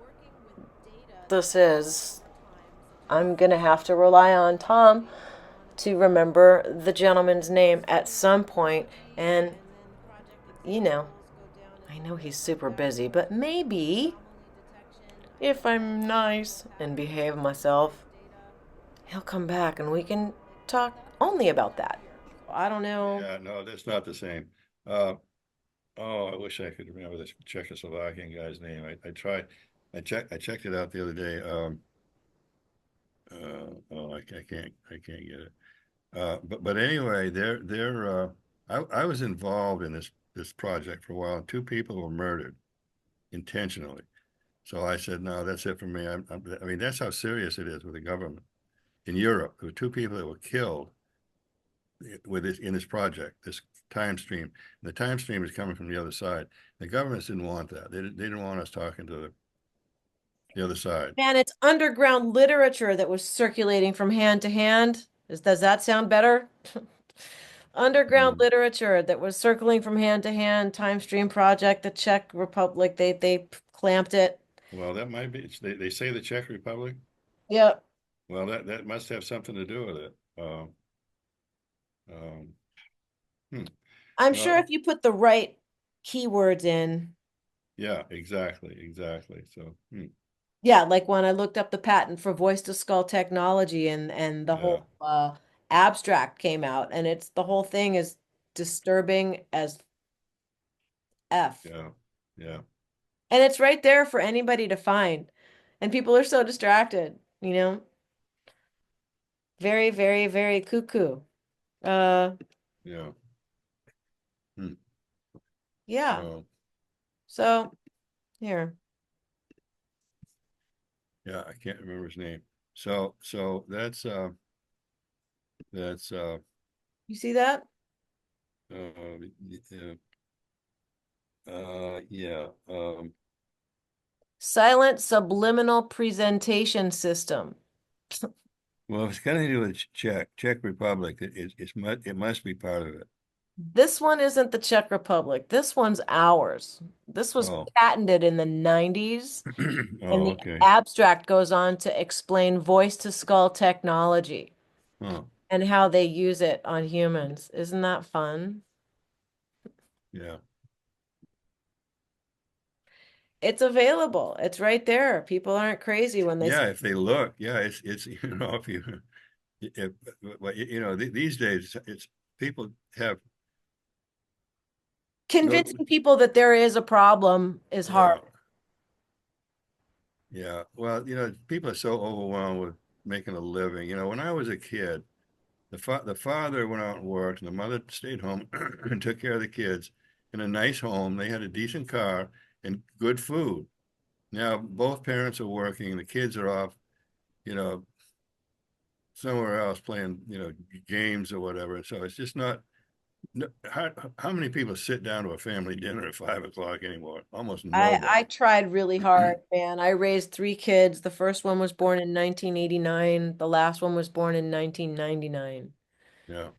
[SPEAKER 3] this is, I'm going to have to rely on Tom to remember the gentleman's name at some point. And, I know he's super busy, but maybe if I'm nice and behave myself, he'll come back and we can talk only about that. I don't know.
[SPEAKER 4] Yeah, no, that's not the same. Uh, oh, I wish I could remember this Czechoslovakian guy's name. I checked it out the other day. I can't get it. But anyway, I was involved in this project for a while, and two people were murdered intentionally. So I said, no, that's it for me. I mean, that's how serious it is with the government. In Europe, there were two people that were killed with this in this project, this time stream. And the time stream is coming from the other side. The governments didn't want that. They didn't want us talking to the other side.
[SPEAKER 3] Man, it's underground literature that was circulating from hand to hand. Does that sound better? Underground
[SPEAKER 4] Mm.
[SPEAKER 3] literature that was circling from hand to hand, Time Stream Project, the Czech Republic, they clamped it.
[SPEAKER 4] Well, that might be. They say the Czech Republic.
[SPEAKER 3] Yep.
[SPEAKER 4] Well, that must have something to do with it. Um, hmm.
[SPEAKER 3] I'm sure
[SPEAKER 4] Well,
[SPEAKER 3] if you put the right keywords in,
[SPEAKER 4] yeah, exactly. So,
[SPEAKER 3] yeah, like when I looked up the patent for voice to skull technology and the
[SPEAKER 4] yeah,
[SPEAKER 3] whole abstract came out, and it's the whole thing is disturbing as F.
[SPEAKER 4] yeah, yeah,
[SPEAKER 3] And it's right there for anybody to find. And people are so distracted, you know? Very, very, very cuckoo. Uh,
[SPEAKER 4] yeah. Hmm.
[SPEAKER 3] yeah.
[SPEAKER 4] Well,
[SPEAKER 3] So here,
[SPEAKER 4] yeah, I can't remember his name. So that's
[SPEAKER 3] you see that?
[SPEAKER 4] yeah, yeah.
[SPEAKER 3] Silent subliminal presentation system.
[SPEAKER 4] Well, if it's got to do with Czech Republic, it must be part of it.
[SPEAKER 3] This one isn't the Czech Republic. This one's ours. This was
[SPEAKER 4] Oh,
[SPEAKER 3] patented in the 90s, and
[SPEAKER 4] oh,
[SPEAKER 3] the
[SPEAKER 4] okay.
[SPEAKER 3] abstract goes on to explain voice to skull technology
[SPEAKER 4] Oh,
[SPEAKER 3] and how they use it on humans. Isn't that fun?
[SPEAKER 4] yeah.
[SPEAKER 3] It's available. It's right there. People aren't crazy when they say
[SPEAKER 4] Yeah, if they look, yeah, it's if you if but these days it's people have no,
[SPEAKER 3] convincing people that there is a problem is hard.
[SPEAKER 4] yeah, yeah. Well, people are so overwhelmed with making a living. When I was a kid, the father went out and worked, and the mother stayed home and took care of the kids in a nice home. They had a decent car and good food. Now both parents are working, and the kids are off, you know, somewhere else playing, games or whatever. So it's just not. No, how many people sit down to a family dinner at 5 o'clock anymore? Almost
[SPEAKER 3] I
[SPEAKER 4] nobody.
[SPEAKER 3] tried really hard, man. I raised three kids. The first one was born in 1989. The last one was born in 1999.
[SPEAKER 4] Yeah,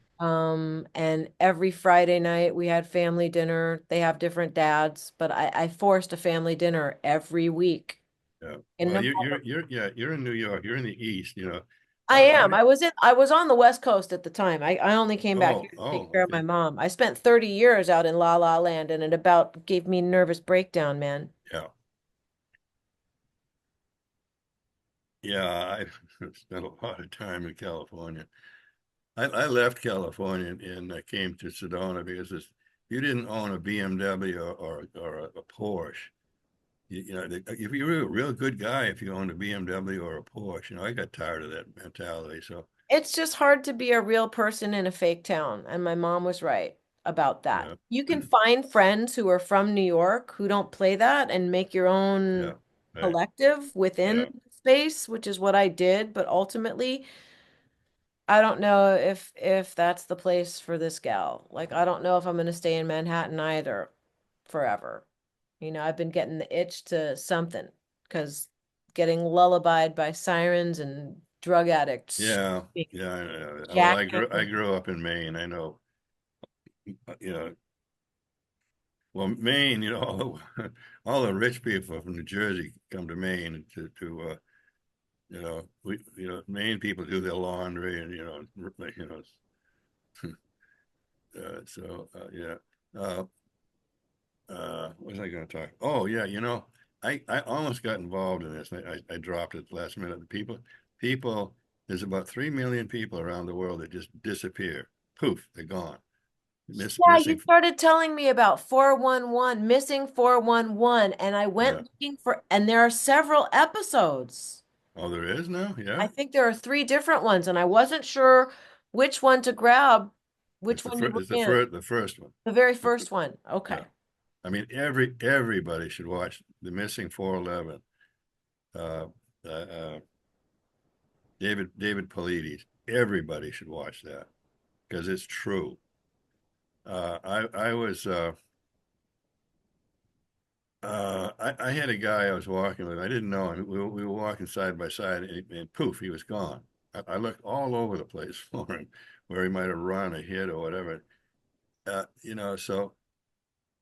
[SPEAKER 3] And every Friday night we had family dinner. They have different dads, but I forced a family dinner every week.
[SPEAKER 4] yeah.
[SPEAKER 3] In
[SPEAKER 4] Well,
[SPEAKER 3] November.
[SPEAKER 4] you're in New York. You're in the East.
[SPEAKER 3] I
[SPEAKER 4] How
[SPEAKER 3] am.
[SPEAKER 4] did?
[SPEAKER 3] I was on the West Coast at the time. I only came back here to take care of my
[SPEAKER 4] Okay.
[SPEAKER 3] mom. I spent 30 years out in La La Land and it about gave me nervous breakdown, man.
[SPEAKER 4] Yeah, yeah. I spent a lot of time in California. I left California and I came to Sedona because you didn't own a BMW or a Porsche. If you were a real good guy, if you owned a BMW or a Porsche, I got tired of that mentality. So
[SPEAKER 3] It's just hard to be a real person in a fake town, and my mom was right about that.
[SPEAKER 4] yeah,
[SPEAKER 3] You can find friends who are from New York who don't play that and make your
[SPEAKER 4] yeah,
[SPEAKER 3] own
[SPEAKER 4] right,
[SPEAKER 3] collective within
[SPEAKER 4] yeah,
[SPEAKER 3] space, which is what I did, but ultimately I don't know if that's the place for this gal. Like I don't know if I'm going to stay in Manhattan either forever. I've been getting the itch to something because getting lullabied by sirens and drug addicts
[SPEAKER 4] yeah, yeah. Well, I
[SPEAKER 3] jackhammering.
[SPEAKER 4] grew up in Maine. I know, you know, well, Maine, all the rich people from New Jersey come to Maine Maine people do their laundry and, yeah. Uh, what was I going to talk? Oh, yeah, I almost got involved in this. And I dropped it last minute. People, there's about 3 million people around the world that just disappear. Poof, they're gone.
[SPEAKER 3] Yeah, you
[SPEAKER 4] Missing.
[SPEAKER 3] started telling me about 411, missing 411, and I went
[SPEAKER 4] Yeah.
[SPEAKER 3] looking for, and there are several episodes.
[SPEAKER 4] Oh, there is now?
[SPEAKER 3] I
[SPEAKER 4] Yeah.
[SPEAKER 3] think there are three different ones, and I wasn't sure which one to grab, which one you were
[SPEAKER 4] It's
[SPEAKER 3] in.
[SPEAKER 4] the first one.
[SPEAKER 3] The very first one.
[SPEAKER 4] Yeah.
[SPEAKER 3] Okay.
[SPEAKER 4] I mean, everybody should watch the missing 411. Uh, David Paulides. Everybody should watch that because it's true. I was I had a guy I was walking with. I didn't know him. We were walking side by side, and poof, he was gone. I looked all over the place for him, where he might have run or hid or whatever. So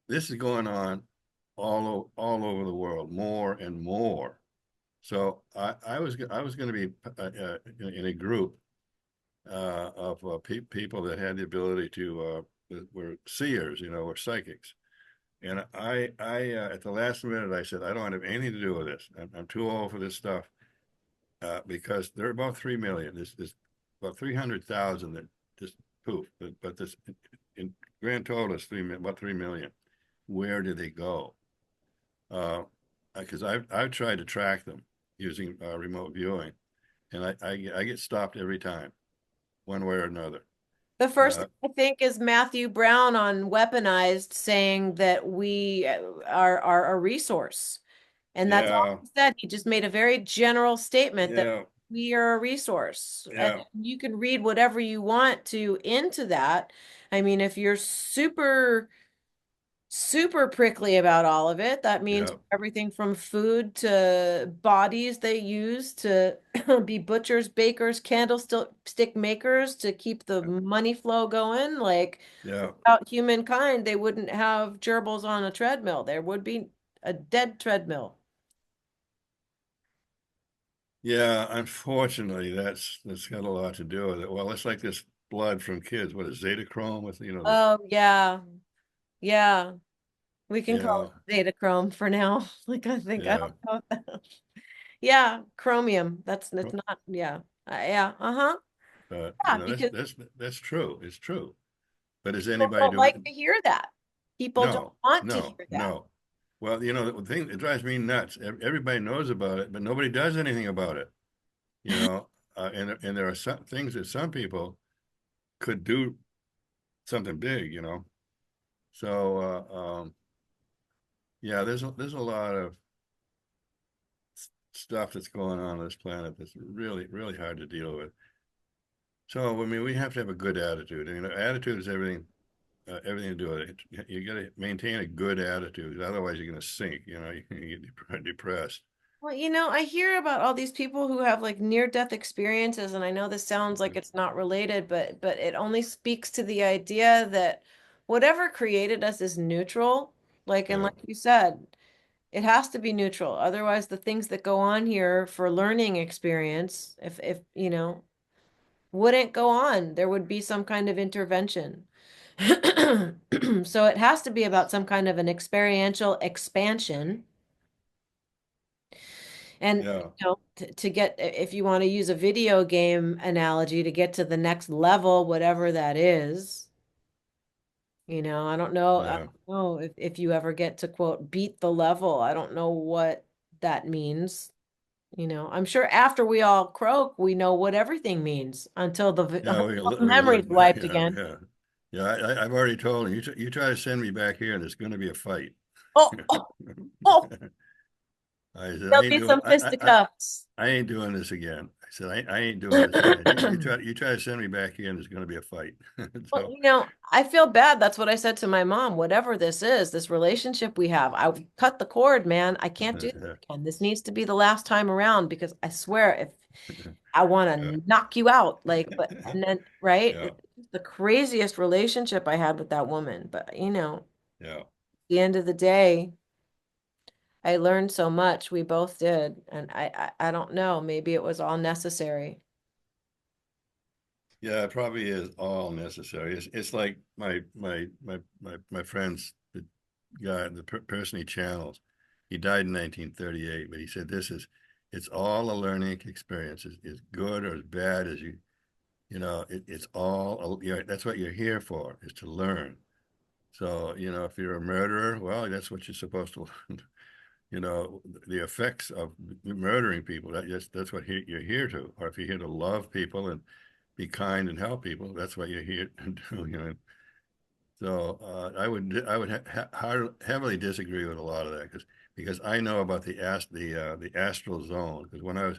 [SPEAKER 4] this is going on all over the world, more and more. So I was going to be in a group of people that had the ability to that were seers, were psychics. And I at the last minute, I said, I don't have anything to do with this. I'm too old for this stuff because there are about 3 million. There's about 300,000 that just poof. But this in grand total is about 3 million. Where do they go? Because I've tried to track them using remote viewing, and I get stopped every time, one way or another.
[SPEAKER 3] The first
[SPEAKER 4] Uh,
[SPEAKER 3] thing I think is Matthew Brown on Weaponized saying that we are a resource. And that's all
[SPEAKER 4] yeah,
[SPEAKER 3] he said. He just made a very general statement that
[SPEAKER 4] yeah,
[SPEAKER 3] we are a resource. And
[SPEAKER 4] yeah,
[SPEAKER 3] you can read whatever you want to into that. I mean, if you're super prickly about all of it, that means
[SPEAKER 4] yeah,
[SPEAKER 3] everything from food to bodies they use to be butchers, bakers, candlestick makers to keep the money flow going. Like
[SPEAKER 4] yeah.
[SPEAKER 3] without humankind, they wouldn't have gerbils on a treadmill. There would be a dead treadmill.
[SPEAKER 4] Yeah, unfortunately, that's got a lot to do with it. Well, it's like this blood from kids. What is Zetachrome with,
[SPEAKER 3] Oh, yeah. Yeah. We can call
[SPEAKER 4] yeah,
[SPEAKER 3] it Datachrome for now. Like I think I
[SPEAKER 4] yeah.
[SPEAKER 3] don't know. Yeah, chromium. It's not, yeah. Yeah, uh-huh.
[SPEAKER 4] But
[SPEAKER 3] Yeah, because
[SPEAKER 4] that's true. It's true. But is
[SPEAKER 3] people
[SPEAKER 4] anybody
[SPEAKER 3] don't
[SPEAKER 4] doing
[SPEAKER 3] like
[SPEAKER 4] it?
[SPEAKER 3] to hear that. People don't
[SPEAKER 4] No,
[SPEAKER 3] want to
[SPEAKER 4] no,
[SPEAKER 3] hear that.
[SPEAKER 4] no. Well, the thing that drives me nuts, everybody knows about it, but nobody does anything about it, and there are some things that some people could do something big. So, yeah, there's a lot of stuff that's going on this planet that's really, really hard to deal with. So, I mean, we have to have a good attitude. I mean, attitude is everything to do with it. You got to maintain a good attitude, otherwise you're going to sink. You get depressed.
[SPEAKER 3] Well, I hear about all these people who have like near-death experiences, and I know this sounds like it's not related, but it only speaks to the idea that whatever created us is neutral. And
[SPEAKER 4] Yeah,
[SPEAKER 3] like you said, it has to be neutral. Otherwise, the things that go on here for learning experience, if wouldn't go on. There would be some kind of intervention. So it has to be about some kind of an experiential expansion. And
[SPEAKER 4] yeah,
[SPEAKER 3] to get, if you want to use a video game analogy, to get to the next level, whatever that is, I
[SPEAKER 4] yeah,
[SPEAKER 3] don't know if you ever get to quote beat the level. I don't know what that means. I'm sure after we all croak, we know what everything means until
[SPEAKER 4] yeah.
[SPEAKER 3] until the
[SPEAKER 4] We
[SPEAKER 3] memory's
[SPEAKER 4] look back.
[SPEAKER 3] wiped
[SPEAKER 4] Yeah,
[SPEAKER 3] again.
[SPEAKER 4] yeah, yeah. I've already told him. You try to send me back here, and there's going to be a fight.
[SPEAKER 3] Oh, oh, oh,
[SPEAKER 4] I said,
[SPEAKER 3] there'll be some fisticuffs.
[SPEAKER 4] I ain't doing this again. I said, I ain't doing this again. You try to send me back here, and there's going to be a fight.
[SPEAKER 3] Well,
[SPEAKER 4] So,
[SPEAKER 3] I feel bad. That's what I said to my mom. Whatever this is, this relationship we have, I cut the cord, man. I can't do this again. This needs to be the last time around because I swear if I want
[SPEAKER 4] yeah,
[SPEAKER 3] to knock you out, and then, right?
[SPEAKER 4] yeah,
[SPEAKER 3] It's the craziest relationship I had with that woman. But,
[SPEAKER 4] yeah.
[SPEAKER 3] at the end of the day, I learned so much. We both did. And I don't know. Maybe it was all necessary.
[SPEAKER 4] Yeah, it probably is all necessary. It's like my friends, the guy, the person he channels. He died in 1938, but he said it's all a learning experience. It's good or as bad as it's all, that's what you're here for, is to learn. So, if you're a murderer, well, that's what you're supposed to learn. The effects of murdering people, that's what you're here to. Or if you're here to love people and be kind and help people, that's what you're here to do. So I would heavily disagree with a lot of that because I know about the astral zone. Because when I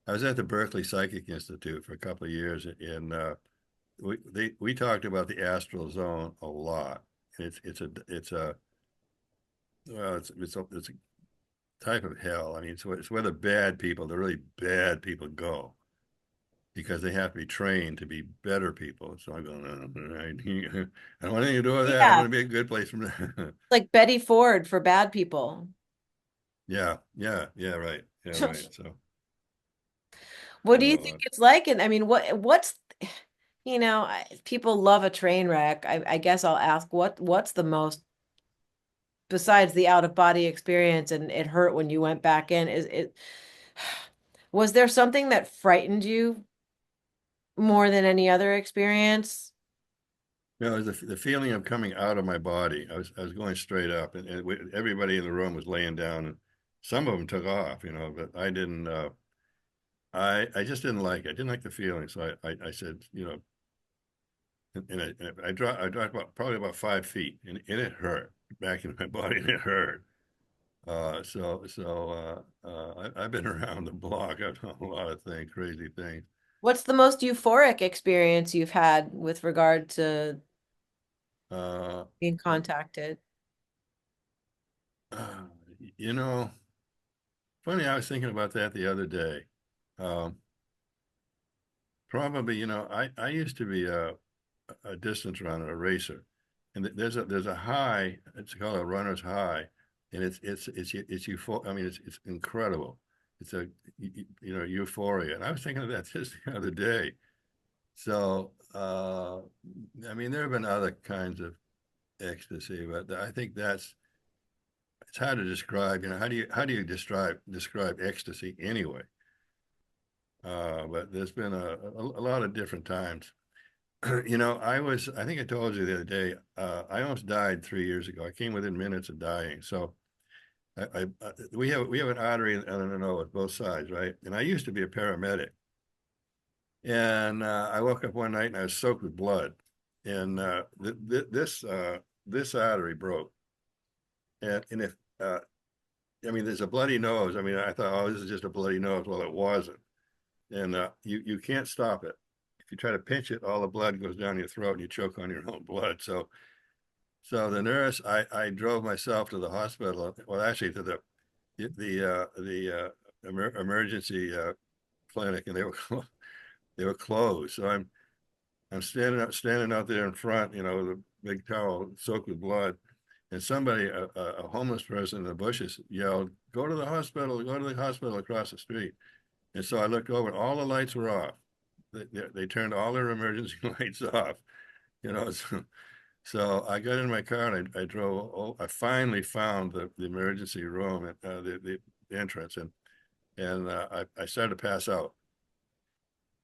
[SPEAKER 4] was at the Berkeley Psychic Institute for a couple of years, and we talked about the astral zone a lot. And it's a well, it's a type of hell. I mean, it's where the really bad people go, because they have to be trained to be better people. So I'm going, I don't want anything to do with that. I
[SPEAKER 3] Yeah.
[SPEAKER 4] want to be a good place from there.
[SPEAKER 3] Like Betty Ford for bad people.
[SPEAKER 4] Yeah, right. Yeah, right. So,
[SPEAKER 3] What do you think it's like? And I mean, what's people love a train wreck. I guess I'll ask what's the most, besides the out of body experience and it hurt when you went back in, was there something that frightened you more than any other experience?
[SPEAKER 4] it was the feeling of coming out of my body. I was going straight up, and everybody in the room was laying down, and some of them took off, but I didn't. I just didn't like it. I didn't like the feeling, so I said, and I dropped probably about 5 feet, and it hurt back in my body, and it hurt. I've been around the block. I've done a lot of things, crazy things.
[SPEAKER 3] What's the most euphoric experience you've had with regard to
[SPEAKER 4] Uh,
[SPEAKER 3] being contacted?
[SPEAKER 4] uh, you know, Funny, I was thinking about that the other day. Um, Probably, I used to be a distance runner, a racer, and there's a high. It's called a runner's high, and it's I mean, it's incredible. It's euphoria, and I was thinking of that just the other day. So, I mean, there have been other kinds of ecstasy, but I think it's hard to describe. How do you describe ecstasy anyway? But there's been a lot of different times. I think I told you the other day, I almost died 3 years ago. I came within minutes of dying. So we have an artery in the nose, both sides, right? And I used to be a paramedic. And I woke up one night and I was soaked with blood. And this artery broke. And if, I mean, there's a bloody nose. I mean, I thought, oh, this is just a bloody nose. Well, it wasn't. And you can't stop it. If you try to pinch it, all the blood goes down your throat and you choke on your own blood. So the nurse, I drove myself to the hospital. Well, actually, to the emergency clinic, and they were closed. So I'm standing out there in front, with a big towel soaked with blood, and somebody, a homeless person in the bushes, yelled, "Go to the hospital! Go to the hospital across the street!" And so I looked over, and all the lights were off. They turned all their emergency lights off, So I got in my car and I drove. I finally found the emergency room at the entrance, and I started to pass out.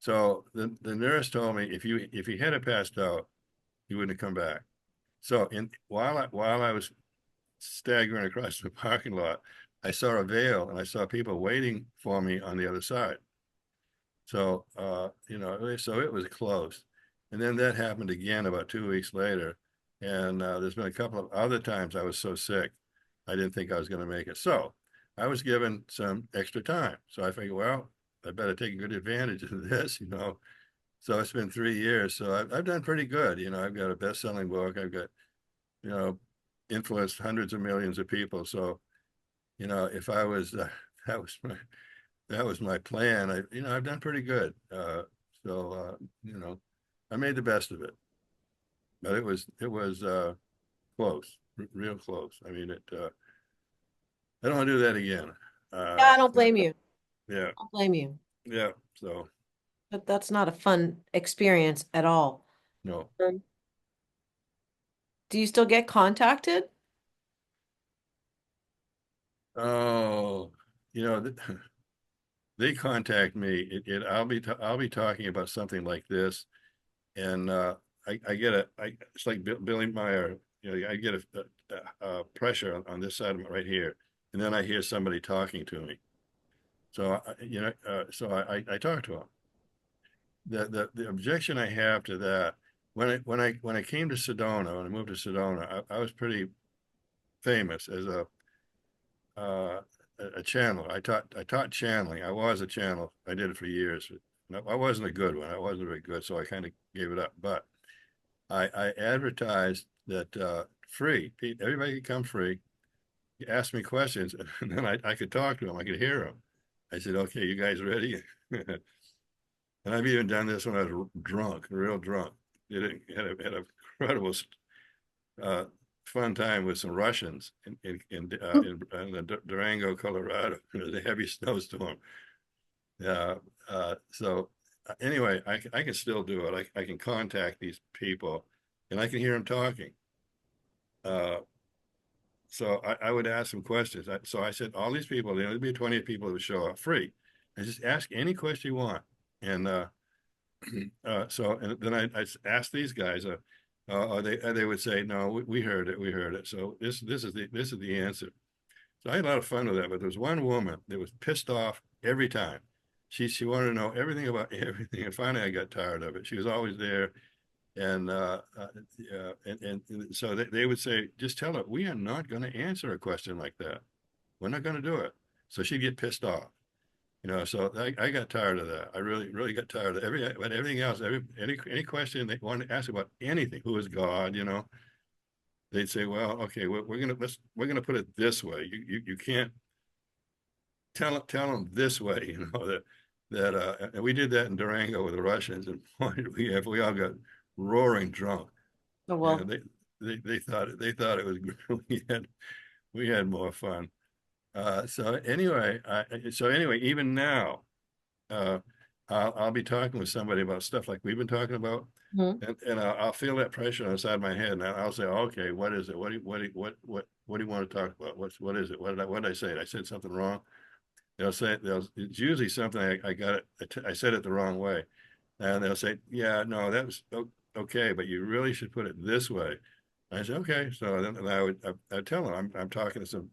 [SPEAKER 4] So the nurse told me if you had passed out, you wouldn't have come back. So while I was staggering across the parking lot, I saw a veil and I saw people waiting for me on the other side. So so it was close. And then that happened again about 2 weeks later. And there's been a couple of other times I was so sick, I didn't think I was going to make it. So I was given some extra time. So I figured, well, I better take good advantage of this, So it's been 3 years. So I've done pretty good. I've got a best-selling book. I've got, influenced hundreds of millions of people. So, if I was, that was my plan. I've done pretty good. I made the best of it. But it was close, real close. I mean, I don't want to do that again.
[SPEAKER 3] Yeah, I don't blame you.
[SPEAKER 4] Yeah,
[SPEAKER 3] I don't blame you.
[SPEAKER 4] yeah. So
[SPEAKER 3] But that's not a fun experience at all.
[SPEAKER 4] no,
[SPEAKER 3] Do you still get contacted?
[SPEAKER 4] Oh, you know, they contact me. I'll be talking about something like this, and I get it's like Billy Meyer. You know, I get a pressure on this side of it right here, and then I hear somebody talking to me. So you know, so I talk to them. The objection I have to that, when I came to Sedona, when I moved to Sedona, I was pretty famous as uh, a channeler. I taught channeling. I was a channel. I did it for years. No, I wasn't a good one. I wasn't very good, so I kind of gave it up. But I advertised that free. Everybody could come free. Ask me questions, and then I could talk to them. I could hear them. I said, "Okay, you guys ready?" And I've even done this when I was drunk, real drunk. Did it had an incredible uh, fun time with some Russians in Durango, Colorado. It was a heavy snowstorm. Uh, so anyway, I can still do it. I can contact these people, and I can hear them talking. So I would ask them questions. So I said, all these people, there'll be 20 people who show up free. I just ask any question you want, and so and then I asked these guys, they would say, no, we heard it, we heard it. So this is the answer. So I had a lot of fun with that. But there was one woman that was pissed off every time. She wanted to know everything about everything, and finally I got tired of it. She was always there, and so they would say, just tell her we are not going to answer a question like that. We're not going to do it. So she'd get pissed off. You know, so I got tired of that. I really got tired of everything else. Any question they wanted to ask about anything, who is God, you know, they'd say, well, okay, we're gonna put it this way. You can't tell them this way, you know, and we did that in Durango with the Russians, and boy, we all got roaring drunk.
[SPEAKER 3] Oh,
[SPEAKER 4] And
[SPEAKER 3] well,
[SPEAKER 4] they thought it was we had more fun. So anyway, even now, uh, I'll be talking with somebody about stuff like we've been talking about,
[SPEAKER 3] mhm.
[SPEAKER 4] and I'll feel that pressure on the side of my head, and I'll say, okay, what is it? What do you want to talk about? What is it? What did I say? I said something wrong. It's usually something I said it the wrong way, and they'll say, yeah, no, that was okay, but you really should put it this way. I said, okay. So then I'd tell them I'm talking to some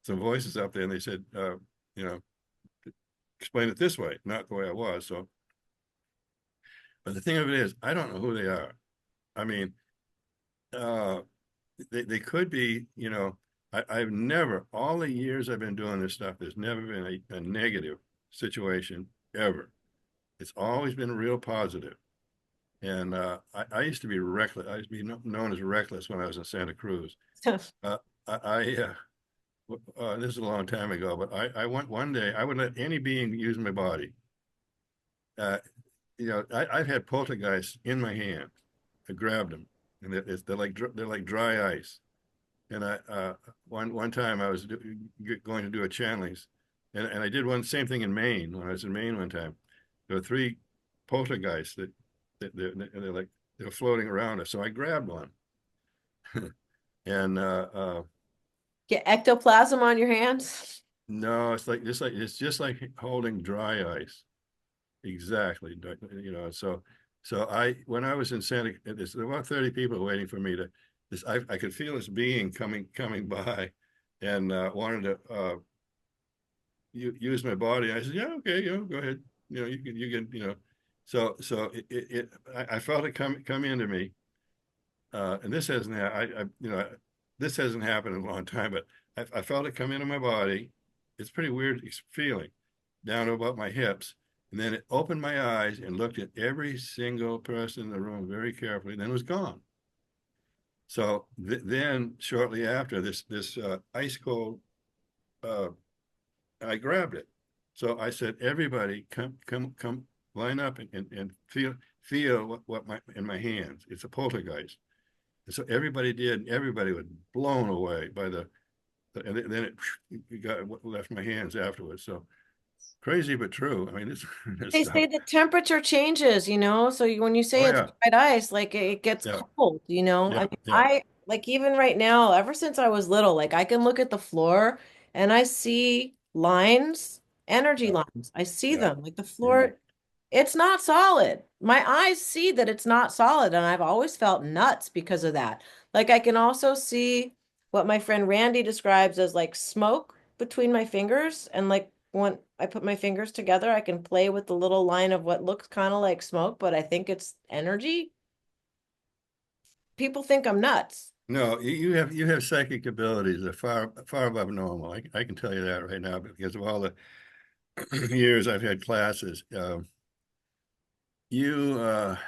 [SPEAKER 4] some voices up there, and they said, you know, explain it this way, not the way I was. So, but the thing of it is, I don't know who they are. I mean, uh, they could be, you know, I've never, all the years I've been doing this stuff, there's never been a negative situation ever. It's always been real positive. And I used to be reckless. I used to be known as reckless when I was in Santa Cruz. Uh, this is a long time ago, but I went one day, I would let any being use my body. You know, I've had poltergeists in my hand. I grabbed them, and they're like dry ice. And one time I was going to do a channelings, and I did one same thing in Maine when I was in Maine one time. There were three poltergeists they're like they were floating around us. So I grabbed one, and
[SPEAKER 3] Get ectoplasm on your hands.
[SPEAKER 4] no, it's just like holding dry ice. Exactly. You know, so when I was in Santa, there's about 30 people waiting for me to I could feel this being coming by, and wanted to use my body. I said, yeah, okay, you know, go ahead. You know, you can, you know. So I felt it come into me. And this hasn't you know, this hasn't happened in a long time, but I felt it come into my body. It's pretty weird feeling down to about my hips. And then it opened my eyes and looked at every single person in the room very carefully, then it was gone. So then shortly after this ice cold, I grabbed it. So I said, everybody come line up and feel what in my hands. It's a poltergeist. And so everybody did, and everybody was blown away by and then it left my hands afterwards. So crazy but true. I mean, it's
[SPEAKER 3] They
[SPEAKER 4] stuff.
[SPEAKER 3] say the temperature changes, you know, so when you say
[SPEAKER 4] Oh
[SPEAKER 3] it's
[SPEAKER 4] yeah,
[SPEAKER 3] white ice, like it gets
[SPEAKER 4] yeah,
[SPEAKER 3] cold, you know. I
[SPEAKER 4] yeah,
[SPEAKER 3] mean,
[SPEAKER 4] yeah.
[SPEAKER 3] Like even right now, ever since I was little, like I can look at the floor and I see lines, energy
[SPEAKER 4] Yeah,
[SPEAKER 3] lines. I see
[SPEAKER 4] yeah,
[SPEAKER 3] them. Like the
[SPEAKER 4] yeah.
[SPEAKER 3] floor, it's not solid. My eyes see that it's not solid, and I've always felt nuts because of that. Like I can also see what my friend Randy describes as like smoke between my fingers, and like when I put my fingers together, I can play with the little line of what looks kind of like smoke, but I think it's energy. People think I'm nuts.
[SPEAKER 4] No, you have psychic abilities that are far above normal. I can tell you that right now because of all the years I've had classes. You well,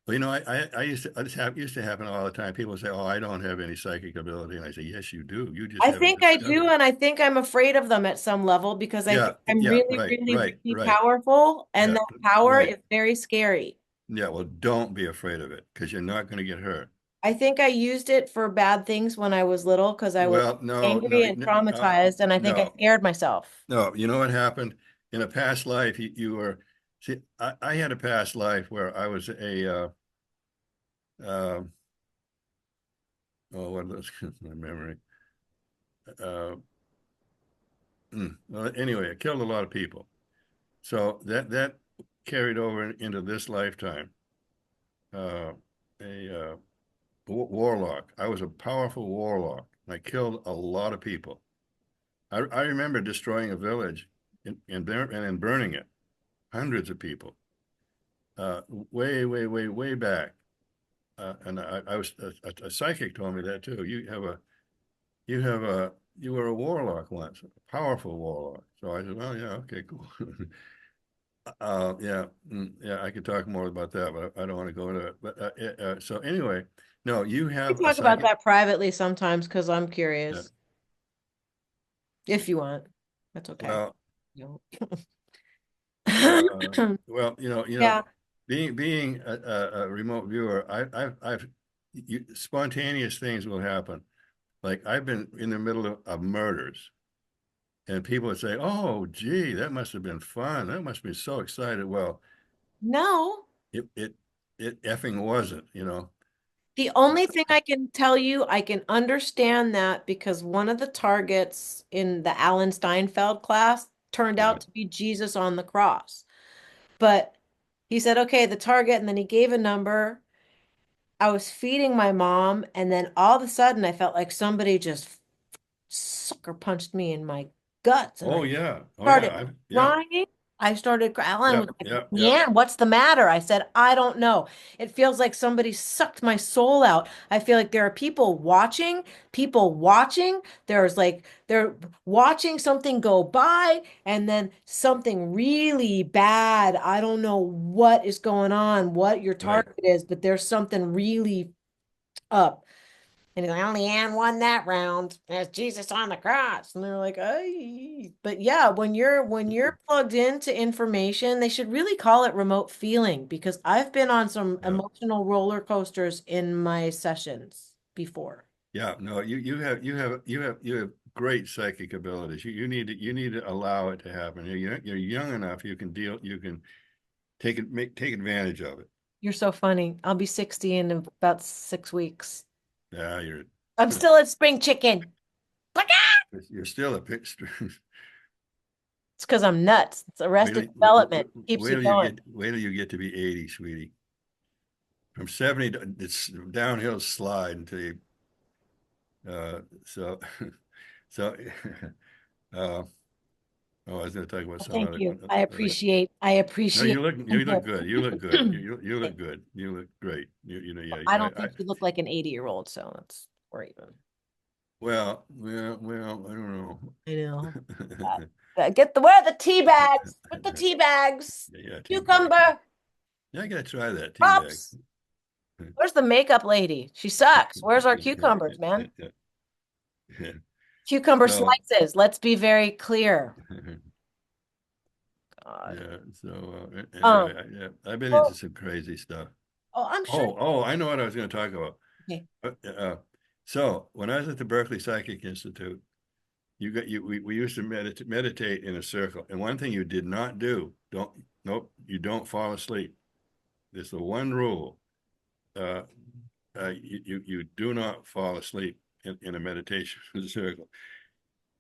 [SPEAKER 4] I used to this used to happen all the time. People say, "Oh, I don't have any psychic ability," and I say, "Yes, you do. You just
[SPEAKER 3] I
[SPEAKER 4] haven't
[SPEAKER 3] think I do,
[SPEAKER 4] discovered it."
[SPEAKER 3] and I think I'm afraid of them at some level because I
[SPEAKER 4] Yeah,
[SPEAKER 3] think I'm
[SPEAKER 4] yeah,
[SPEAKER 3] really,
[SPEAKER 4] right,
[SPEAKER 3] really,
[SPEAKER 4] right,
[SPEAKER 3] really
[SPEAKER 4] right.
[SPEAKER 3] powerful, and
[SPEAKER 4] Yeah,
[SPEAKER 3] that power
[SPEAKER 4] right.
[SPEAKER 3] is very scary.
[SPEAKER 4] Yeah, well, don't be afraid of it because you're not going to get hurt.
[SPEAKER 3] I think I used it for bad things when I was little because I was
[SPEAKER 4] Well, no,
[SPEAKER 3] angry and traumatized, and I think I
[SPEAKER 4] no,
[SPEAKER 3] scared myself.
[SPEAKER 4] no. You know what happened in a past life? You were see, I had a past life where I was uh, oh, what was my memory? Uh, well, anyway, I killed a lot of people. So that carried over into this lifetime. Uh, a warlock. I was a powerful warlock. I killed a lot of people. I remember destroying a village and then burning it, hundreds of people, way, way, way, way back. And I was a psychic told me that too. You were a warlock once, a powerful warlock. So I said, well, yeah, okay, cool. Yeah, yeah, I could talk more about that, but I don't want to go into it. But so anyway, no, you
[SPEAKER 3] We
[SPEAKER 4] have
[SPEAKER 3] can
[SPEAKER 4] a
[SPEAKER 3] talk about
[SPEAKER 4] psychic.
[SPEAKER 3] that privately sometimes because I'm
[SPEAKER 4] Yeah,
[SPEAKER 3] curious. If you want, that's okay.
[SPEAKER 4] well,
[SPEAKER 3] You
[SPEAKER 4] uh,
[SPEAKER 3] don't.
[SPEAKER 4] well,
[SPEAKER 3] Yeah.
[SPEAKER 4] being a remote viewer, spontaneous things will happen. Like I've been in the middle of murders, and people would say, "Oh, gee, that must have been fun. That must be so excited." Well,
[SPEAKER 3] No.
[SPEAKER 4] it it it effing wasn't.
[SPEAKER 3] The only thing I can tell you, I can understand that because one of the targets in the Alan Steinfeld class turned
[SPEAKER 4] Yeah.
[SPEAKER 3] out to be Jesus on the cross. But he said, okay, the target, and then he gave a number. I was feeding my mom, and then all of a sudden I felt like somebody just sucker punched me in my guts, and
[SPEAKER 4] Oh
[SPEAKER 3] I
[SPEAKER 4] yeah. Oh yeah.
[SPEAKER 3] started
[SPEAKER 4] Yeah.
[SPEAKER 3] crying. I started crying. Alan
[SPEAKER 4] Yeah.
[SPEAKER 3] was like,
[SPEAKER 4] Yeah. Yeah.
[SPEAKER 3] yeah, what's the matter? I said, I don't know. It feels like somebody sucked my soul out. I feel like there are people watching. There's like they're watching something go by, and then something really bad. I don't know what is going on, what your
[SPEAKER 4] Right.
[SPEAKER 3] target is, but there's something really up. And he's like, only Anne won that round. There's Jesus on the cross. And they're like, ay. But yeah, when you're plugged into information, they should really call it remote feeling because I've been on some
[SPEAKER 4] Yeah.
[SPEAKER 3] emotional roller coasters in my sessions before.
[SPEAKER 4] Yeah. No, you have great psychic abilities. You need to allow it to happen. You're young enough. You can take advantage of it.
[SPEAKER 3] You're so funny. I'll be 60 in about 6 weeks.
[SPEAKER 4] Yeah. You're
[SPEAKER 3] I'm still a spring chicken. Like, ah!
[SPEAKER 4] you're still a picture.
[SPEAKER 3] It's because I'm nuts. It's
[SPEAKER 4] Wait
[SPEAKER 3] arrested
[SPEAKER 4] till, wait,
[SPEAKER 3] development. Keeps you going.
[SPEAKER 4] wait till you get to be 80, sweetie. From 70, it's downhill slide until you, so, so, uh, oh, I was going to talk about some
[SPEAKER 3] Thank
[SPEAKER 4] other,
[SPEAKER 3] you. I
[SPEAKER 4] like,
[SPEAKER 3] appreciate. I
[SPEAKER 4] no,
[SPEAKER 3] appreciate.
[SPEAKER 4] you look good. You look good. You look good. You look great. Yeah,
[SPEAKER 3] I don't think you look like an 80-year-old, so that's or even.
[SPEAKER 4] well, I don't know.
[SPEAKER 3] I know. Get the where are the tea bags? Put the tea bags.
[SPEAKER 4] Yeah, tea bag.
[SPEAKER 3] Cucumber
[SPEAKER 4] Yeah, I gotta try that tea bag.
[SPEAKER 3] pops. Where's the makeup lady? She sucks. Where's our cucumbers, man? Cucumber
[SPEAKER 4] So,
[SPEAKER 3] slices. Let's be very clear. God.
[SPEAKER 4] yeah. So
[SPEAKER 3] Um.
[SPEAKER 4] anyway, yeah, I've been into
[SPEAKER 3] Well,
[SPEAKER 4] some crazy stuff.
[SPEAKER 3] I'm sure.
[SPEAKER 4] Oh, I know what I was going to talk about.
[SPEAKER 3] Okay.
[SPEAKER 4] So when I was at the Berkeley Psychic Institute, we used to meditate in a circle, and one thing you did not do, nope, you don't fall asleep. There's the one rule. Uh, you do not fall asleep in a meditation circle.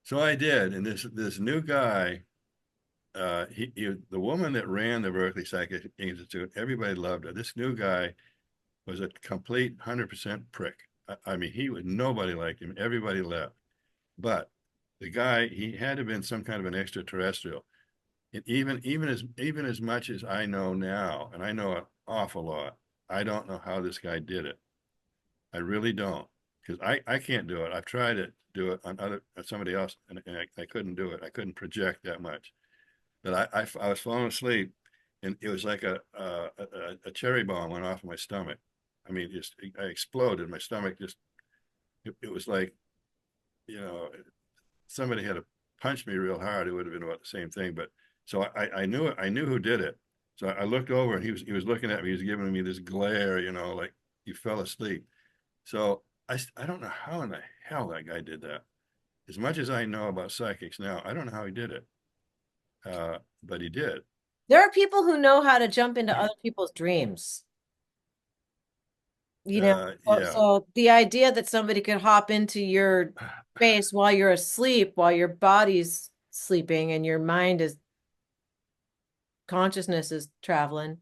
[SPEAKER 4] So I did, and this new guy, the woman that ran the Berkeley Psychic Institute, everybody loved her. This new guy was a complete 100% prick. I mean, nobody liked him. Everybody left. But the guy, he had to have been some kind of an extraterrestrial. And even as much as I know now, and I know an awful lot, I don't know how this guy did it. I really don't, because I can't do it. I've tried to do it on somebody else, and I couldn't do it. I couldn't project that much. But I was falling asleep, and it was like a cherry bomb went off my stomach. I mean, I exploded. My stomach it was like, somebody had to punch me real hard. It would have been about the same thing. But so I knew who did it. So I looked over, and he was looking at me. He was giving me this glare, like he fell asleep. So I don't know how in the hell that guy did that. As much as I know about psychics now, I don't know how he did it. But he did.
[SPEAKER 3] There are people who know how to jump into other people's dreams.
[SPEAKER 4] Yeah.
[SPEAKER 3] So the idea that somebody could hop into your space while you're asleep, while your body's sleeping and your consciousness is traveling.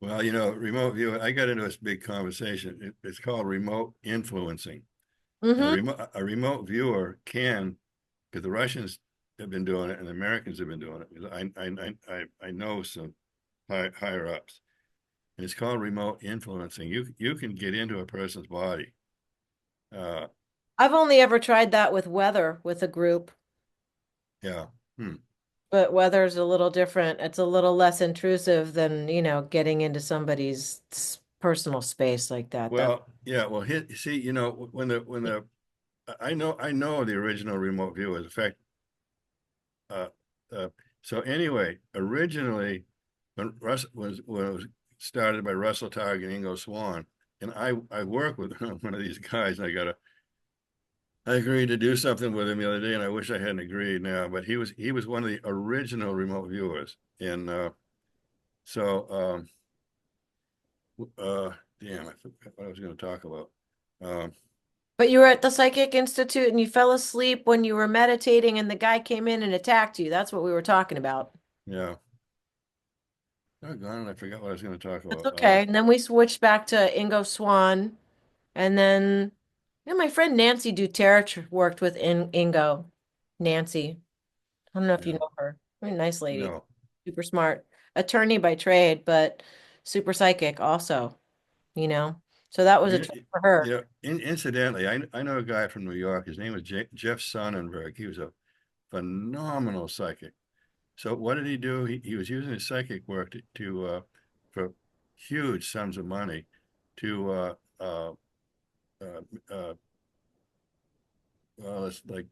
[SPEAKER 4] Well, remote viewing, I got into this big conversation. It's called remote influencing.
[SPEAKER 3] Mm-hmm.
[SPEAKER 4] A remote viewer can, because the Russians have been doing it and the Americans have been doing it. I know some higher ups, and it's called remote influencing. You can get into a person's body.
[SPEAKER 3] I've only ever tried that with weather with a group,
[SPEAKER 4] Yeah.
[SPEAKER 3] but weather's a little different. It's a little less intrusive than, getting into somebody's personal space like that.
[SPEAKER 4] Well, yeah. Well, see, when I know the original remote viewers. In fact, so anyway, originally when it was started by Russell Targ and Ingo Swann, and I work with one of these guys. I agreed to do something with him the other day, and I wish I hadn't agreed now. But he was one of the original remote viewers, and so damn, I forgot what I was going to talk about.
[SPEAKER 3] But you were at the Psychic Institute and you fell asleep when you were meditating and the guy came in and attacked you. That's what we were talking about.
[SPEAKER 4] Yeah. Oh, God, I forgot what I was going to talk
[SPEAKER 3] That's
[SPEAKER 4] about.
[SPEAKER 3] okay. And then we switched back to Ingo Swann. And then, my friend Nancy Duterre worked with Ingo. Nancy. I don't know if you
[SPEAKER 4] Yeah.
[SPEAKER 3] know her. Very nice lady.
[SPEAKER 4] No.
[SPEAKER 3] Super smart. Attorney by trade, but super psychic also, So that was a trip for her.
[SPEAKER 4] Incidentally, I know a guy from New York. His name was Jeff Sonnenberg. He was a phenomenal psychic. So what did he do? He was using his psychic work for huge sums of money to well, it's like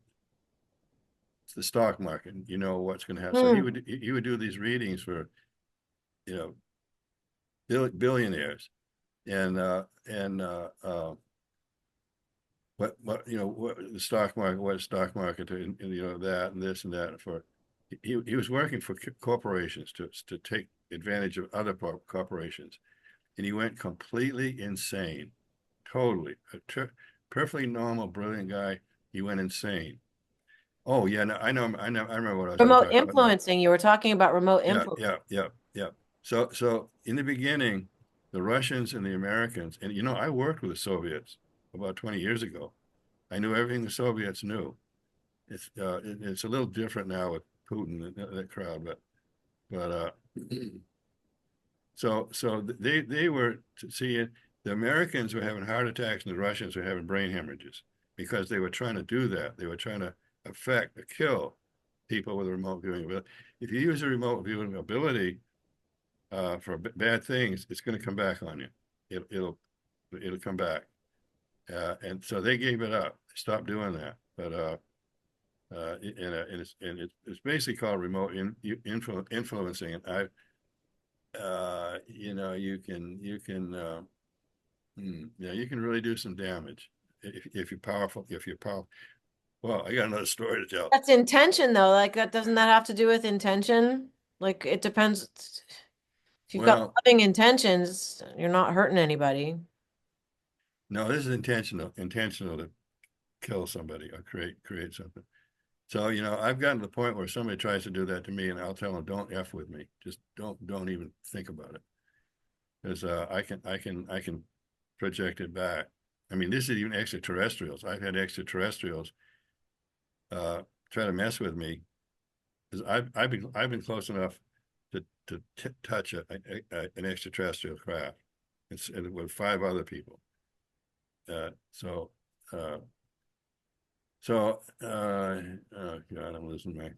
[SPEAKER 4] it's the stock market. You know what's going to happen. So he would do these readings for billionaires, and what what the stock market, and that and this and that. For he was working for corporations to take advantage of other corporations, and he went completely insane, totally perfectly normal, brilliant guy. He went insane. Oh yeah, no, I know, I remember what I was going to
[SPEAKER 3] Remote
[SPEAKER 4] talk about now.
[SPEAKER 3] influencing. You were talking about remote influencing.
[SPEAKER 4] Yeah. So in the beginning, the Russians and the Americans, and I worked with the Soviets about 20 years ago. I knew everything the Soviets knew. It's a little different now with Putin and that crowd, but so they were see it. The Americans were having heart attacks and the Russians were having brain hemorrhages because they were trying to do that. They were trying to affect or kill people with a remote viewing ability. If you use a remote viewing ability for bad things, it's going to come back on you. It'll come back. And so they gave it up. They stopped doing that. But it's basically called remote influencing. And you can really do some damage if you're powerful. Well, I got another story to tell.
[SPEAKER 3] That's intention though. Like doesn't that have to do with intention? Like it depends. If you've got loving intentions, you're not hurting anybody.
[SPEAKER 4] No, this is intentional to kill somebody or create something. So, you know, I've gotten to the point where somebody tries to do that to me and I'll tell them, don't F with me. Just don't even think about it. Because I can project it back. I mean, this is even extraterrestrials. I've had extraterrestrials try to mess with me because I've been close enough to touch an extraterrestrial craft. It's with 5 other people. Oh God, I'm losing my.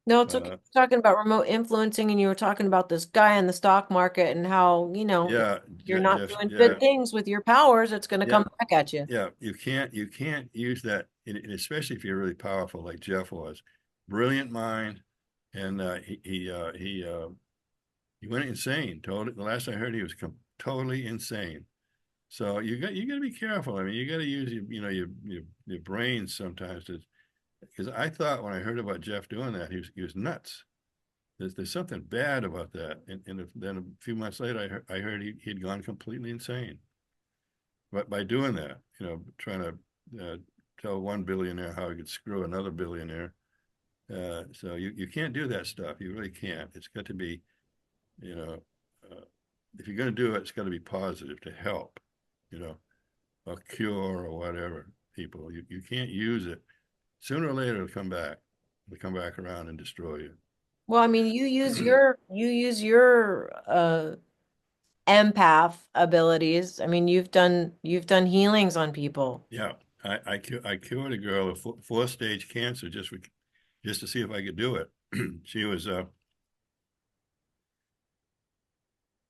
[SPEAKER 3] No, it's okay. Talking about remote influencing, and you were talking about this guy in the stock market and how, you know,
[SPEAKER 4] Yeah,
[SPEAKER 3] if you're not
[SPEAKER 4] Jeff,
[SPEAKER 3] doing
[SPEAKER 4] yeah,
[SPEAKER 3] good things with your powers, it's going to
[SPEAKER 4] yeah,
[SPEAKER 3] come back at you.
[SPEAKER 4] yeah. You can't use that, and especially if you're really powerful, like Jeff was. Brilliant mind, and he went insane. Totally. The last I heard, he was totally insane. So you got to be careful. I mean, you got to use your brain sometimes to. Because I thought when I heard about Jeff doing that, he was nuts. There's something bad about that. And then a few months later, I heard he'd gone completely insane. But by doing that, you know, trying to tell one billionaire how he could screw another billionaire. So you can't do that stuff. You really can't. It's got to be, you know, if you're going to do it, it's got to be positive to help, you know, a cure or whatever. People, you can't use it. Sooner or later, it'll come back. It'll come back around and destroy you.
[SPEAKER 3] Well, I mean, you use your empath abilities. I mean, you've done healings on people.
[SPEAKER 4] Yeah, I cured a girl of 4-stage cancer just to see if I could do it. She was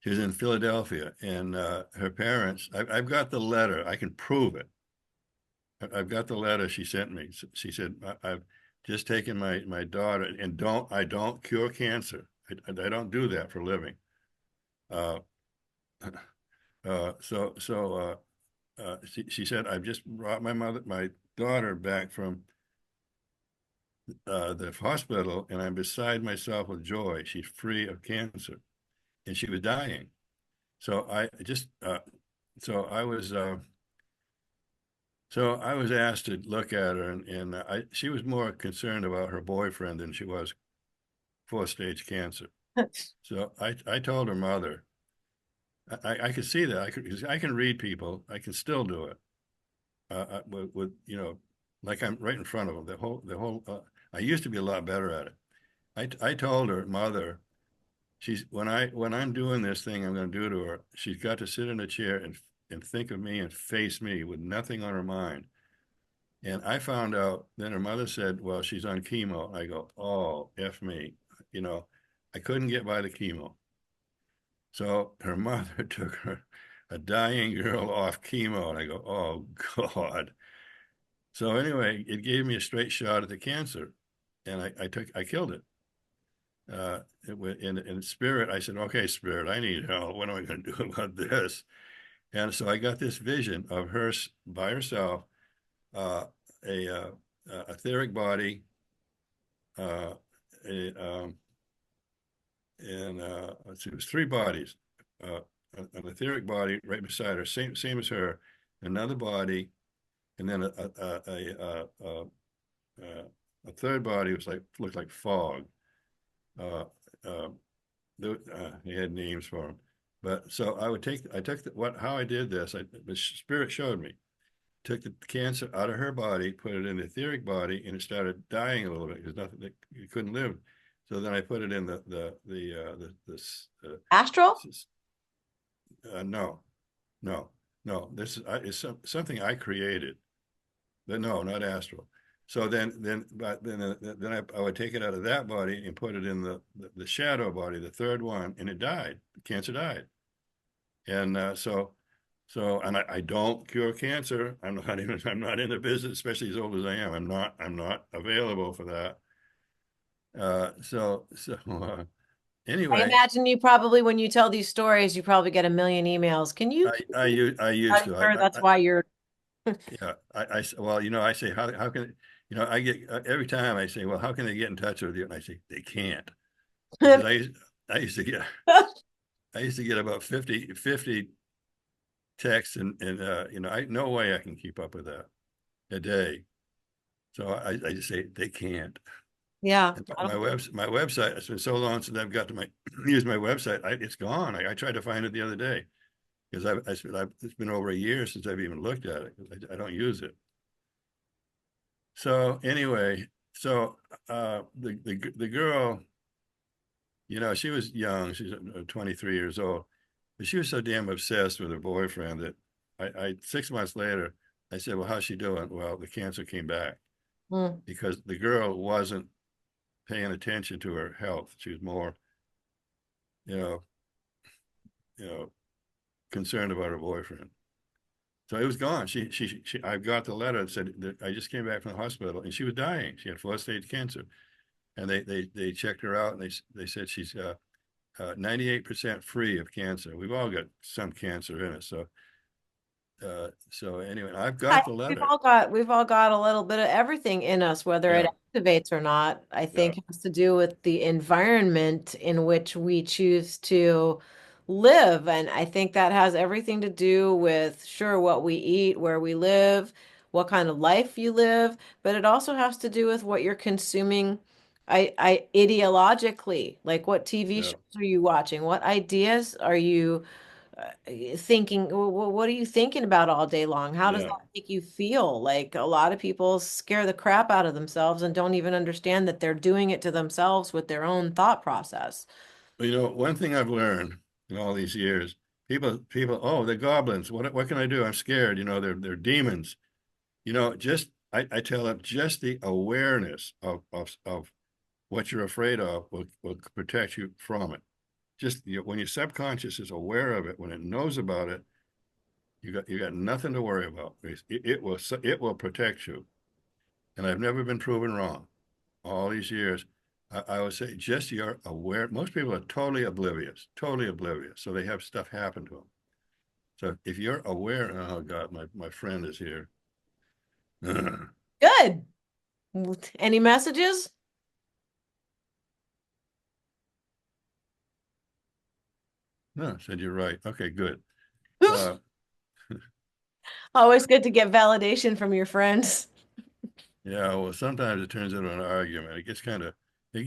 [SPEAKER 4] in Philadelphia, and her parents. I've got the letter. I can prove it. I've got the letter she sent me. She said, "I've just taken my daughter, and I don't cure cancer. I don't do that for a living." Uh, she said, "I've just brought my daughter back from the hospital, and I'm beside myself with joy. She's free of cancer," and she was dying. So I just so I was asked to look at her, and she was more concerned about her boyfriend than she was 4-stage cancer. So I told her mother, I could see that I can read people. I can still do it with you know, like I'm right in front of them. The whole I used to be a lot better at it. I told her mother, when I'm doing this thing I'm going to do to her, she's got to sit in a chair and think of me and face me with nothing on her mind. And I found out, then her mother said, well, she's on chemo. I go, oh, F me. You know, I couldn't get by the chemo. So her mother took a dying girl off chemo. And I go, oh, God. So anyway, it gave me a straight shot at the cancer. And I killed it. In spirit, I said, okay, spirit, I need help. What am I going to do about this? And so I got this vision of her by herself, a etheric body, and let's see, it was 3 bodies, an etheric body right beside her, same as her, another body, and then a third body was looked like fog. He had names for them, but so I took how I did this. The spirit showed me. Took the cancer out of her body, put it in the etheric body, and it started dying a little bit because nothing, it couldn't live. So then I put it in the
[SPEAKER 3] Astral?
[SPEAKER 4] No. This is something I created. But no, not astral. So then I would take it out of that body and put it in the shadow body, the third one, and it died. The cancer died. And and I don't cure cancer. I'm not in the business, especially as old as I am. I'm not available for that. Anyway,
[SPEAKER 3] I imagine you probably, when you tell these stories, you probably get a million emails. Can you?
[SPEAKER 4] I used to.
[SPEAKER 3] That's why you're.
[SPEAKER 4] Yeah. Well, you know, I say, how can, you know, I get every time I say, well, how can they get in touch with you? And I say, they can't. Because I used to get about 50 texts and I no way I can keep up with that a day. So I just say they can't.
[SPEAKER 3] Yeah.
[SPEAKER 4] And my website, it's been so long since I've got to use my website. It's gone. I tried to find it the other day because it's been over a year since I've even looked at it. I don't use it. So anyway, the girl, she was young. She's 23 years old, but she was so damn obsessed with her boyfriend that I 6 months later, I said, well, how's she doing? Well, the cancer came back because the girl wasn't paying attention to her health. She was more, you know, concerned about her boyfriend. So it was gone. I got the letter that said that I just came back from the hospital and she was dying. She had 4th-stage cancer, and they checked her out and they said she's 98% free of cancer. We've all got some cancer in us. So anyway, I've got the letter.
[SPEAKER 3] We've all got a little bit of everything in us, whether it activates or not. I think it has to do with the environment in which we choose to live. And I think that has everything to do with, sure, what we eat, where we live, what kind of life you live, but it also has to do with what you're consuming. I ideologically, like what TV shows are you watching? What ideas are you thinking? What are you thinking about all day long? How does that make you feel? Like a lot of people scare the crap out of themselves and don't even understand that they're doing it to themselves with their own thought process.
[SPEAKER 4] Well, one thing I've learned in all these years, people, oh, they're goblins. What can I do? I'm scared. They're demons. I tell them just the awareness of what you're afraid of will protect you from it. Just when your subconscious is aware of it, when it knows about it, you got nothing to worry about. It will protect you. And I've never been proven wrong. All these years, I would say just you're aware. Most people are totally oblivious. So they have stuff happen to them. So if you're aware, oh God, my friend is here.
[SPEAKER 3] Good. Any messages?
[SPEAKER 4] No, said you're right. Okay, good.
[SPEAKER 3] Always good to get validation from your friends.
[SPEAKER 4] Yeah, well, sometimes it turns into an argument. It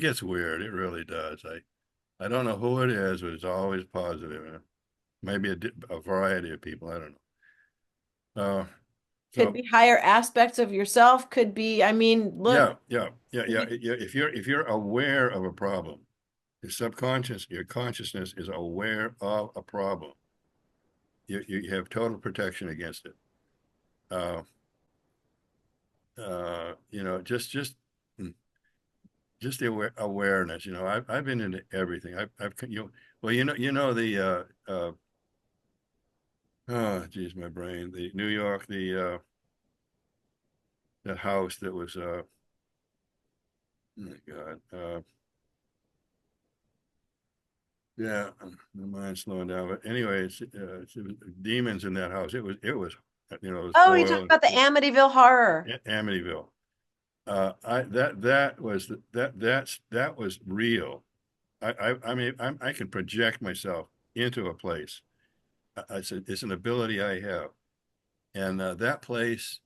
[SPEAKER 4] gets weird. It really does. I don't know who it is, but it's always positive. Maybe a variety of people. I don't know.
[SPEAKER 3] Could be higher aspects of yourself. Could be, I mean, look.
[SPEAKER 4] Yeah. If you're aware of a problem, your consciousness is aware of a problem. You have total protection against it. Just the awareness. I've been into everything. Oh geez, my brain. The New York, that house that was oh my God. Yeah, my mind's slowing down. But anyway, it was demons in that house. It was
[SPEAKER 3] Oh, you talked about the Amityville horror.
[SPEAKER 4] Amityville. That was real. I mean, I can project myself into a place. It's an ability I have, and that place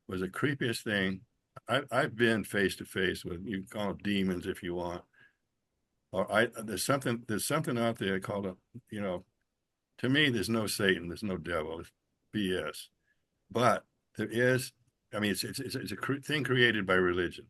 [SPEAKER 4] was the creepiest thing. I've been face to face with, you can call them demons if you want, or there's something out there called to me, there's no Satan, there's no devil, it's BS, but there is. I mean, it's a thing created by religion.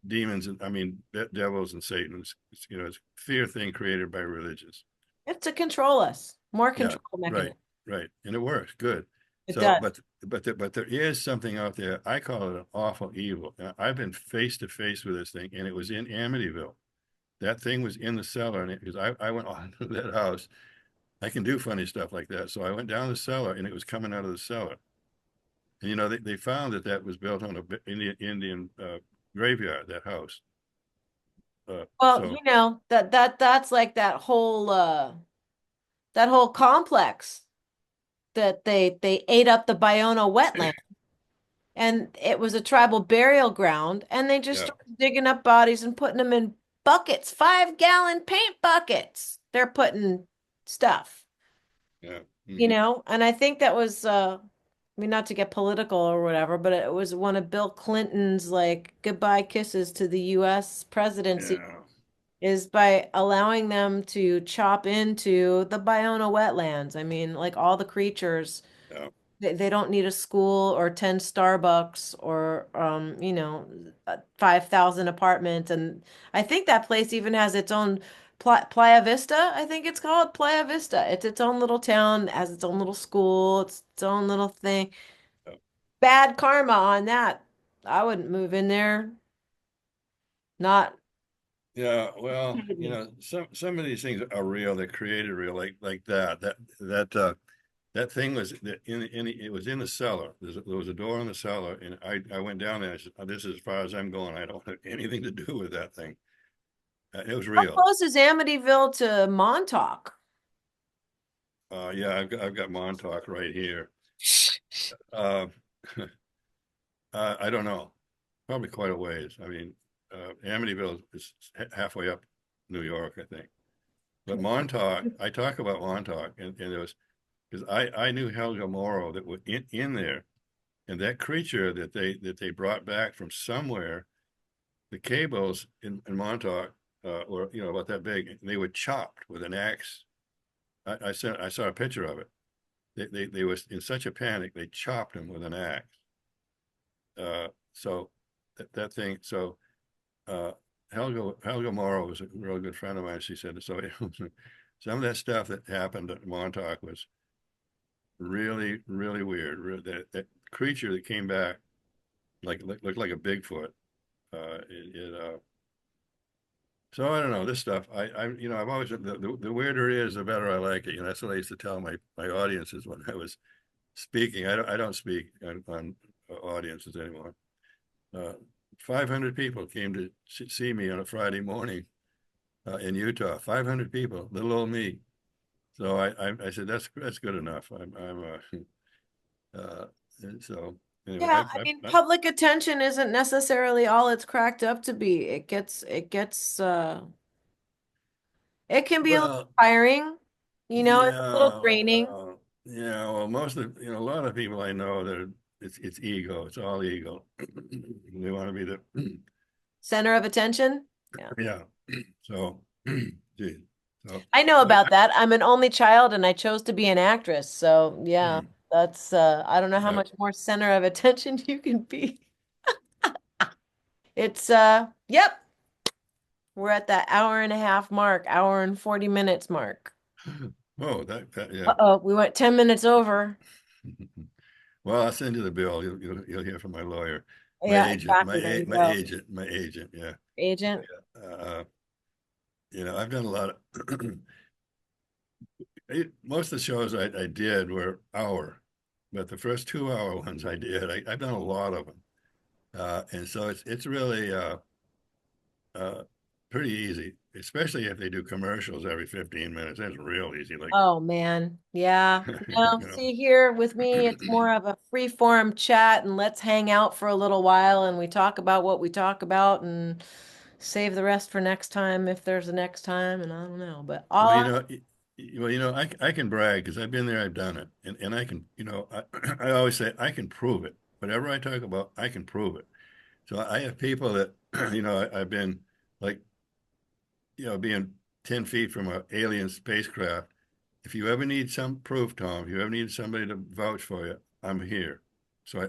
[SPEAKER 4] Demons, and I mean, devils and Satans. It's a fear thing created by religions.
[SPEAKER 3] It's to control us. More control mechanism.
[SPEAKER 4] Right, and it works good.
[SPEAKER 3] It does.
[SPEAKER 4] But there is something out there. I call it an awful evil. I've been face to face with this thing, and it was in Amityville. That thing was in the cellar, and because I went on to that house, I can do funny stuff like that. So I went down the cellar, and it was coming out of the cellar. And they found that was built on a Indian graveyard. That house.
[SPEAKER 3] Well, that's like that whole complex that they ate up the Biono wetland, and it was a tribal burial ground, and they just started digging up bodies and putting them in buckets, 5-gallon paint buckets. They're putting stuff.
[SPEAKER 4] Yeah.
[SPEAKER 3] you know, and I think that was, I mean, not to get political or whatever, but it was one of Bill Clinton's like goodbye kisses to the US presidency
[SPEAKER 4] Yeah,
[SPEAKER 3] is by allowing them to chop into the Biona wetlands. I mean, like all the creatures,
[SPEAKER 4] yeah,
[SPEAKER 3] they don't need a school or 10 Starbucks or, you know, 5,000 apartments. And I think that place even has its own Playa Vista, I think it's called Playa Vista. It's its own little town, has its own little school, its own little thing.
[SPEAKER 4] yeah.
[SPEAKER 3] Bad karma on that. I wouldn't move in there. Not.
[SPEAKER 4] Yeah, well, you know, some of these things are real. They're created real, like that thing was it was in the cellar. There was a door in the cellar, and I went down there. And I said, "Oh, this is as far as I'm going. I don't have anything to do with that thing." It was
[SPEAKER 3] How
[SPEAKER 4] real.
[SPEAKER 3] close is Amityville to Montauk?
[SPEAKER 4] Yeah, I've got Montauk right here. Uh, I don't know, probably quite a ways. I mean, Amityville is halfway up New York, I think. But Montauk, I talk about Montauk, and it was because I knew Helga Morrow that was in there, and that creature that they brought back from somewhere, the cables in Montauk were, you know, about that big, and they were chopped with an axe. I saw a picture of it. They was in such a panic they chopped him with an axe. So that thing. So uh, Helga Morrow was a real good friend of mine. She said so. Some of that stuff that happened at Montauk was really really weird. That creature that came back looked like a Bigfoot. So I don't know this stuff. You know, I've always the weirder it is, the better I like it. You know, that's what I used to tell my audiences when I was speaking. I don't speak on audiences anymore. Uh, 500 people came to see me on a Friday morning in Utah. 500 people, little old me. So I said that's good enough. Uh, so anyway,
[SPEAKER 3] Yeah, I mean, public attention isn't necessarily all it's cracked up to be. It can be a little
[SPEAKER 4] well,
[SPEAKER 3] tiring, you know, it's a little
[SPEAKER 4] yeah,
[SPEAKER 3] draining.
[SPEAKER 4] yeah. Well, most of you know a lot of people I know that it's ego. It's all ego. They want to be the
[SPEAKER 3] Center of attention. Yeah.
[SPEAKER 4] yeah. So, geez. So
[SPEAKER 3] I know
[SPEAKER 4] I,
[SPEAKER 3] about that. I'm an only child and I chose to be an actress. So, yeah, that's I don't know how
[SPEAKER 4] yeah.
[SPEAKER 3] much more center of attention you can be. It's yep, we're at that hour and a half mark, hour and 40 minutes mark.
[SPEAKER 4] Oh, that yeah.
[SPEAKER 3] Uh-oh, we went 10 minutes over.
[SPEAKER 4] Well, I'll send you the bill. You'll hear from my lawyer, my
[SPEAKER 3] Yeah,
[SPEAKER 4] agent,
[SPEAKER 3] exactly. There you
[SPEAKER 4] my
[SPEAKER 3] go.
[SPEAKER 4] agent, my agent. Yeah.
[SPEAKER 3] Agent.
[SPEAKER 4] Uh, you know, I've done a lot of most of the shows I did were hour, but the first 2 hour ones I did, I've done a lot of them. And so it's really uh, pretty easy, especially if they do commercials every 15 minutes. That's real easy. Like,
[SPEAKER 3] Oh man. Yeah. No,
[SPEAKER 4] you know,
[SPEAKER 3] see here with me, it's more of a free form chat and let's hang out for a little while and we talk about what we talk about and save the rest for next time if there's a next time and I don't know. But
[SPEAKER 4] well,
[SPEAKER 3] all
[SPEAKER 4] you know, well, you know, I can brag because I've been there, I've done it, and I can, you know, I always say I can prove it. Whatever I talk about, I can prove it. So I have people that, you know, I've been like, you know, being 10 feet from an alien spacecraft. If you ever need some proof, Tom, if you ever need somebody to vouch for you, I'm here. So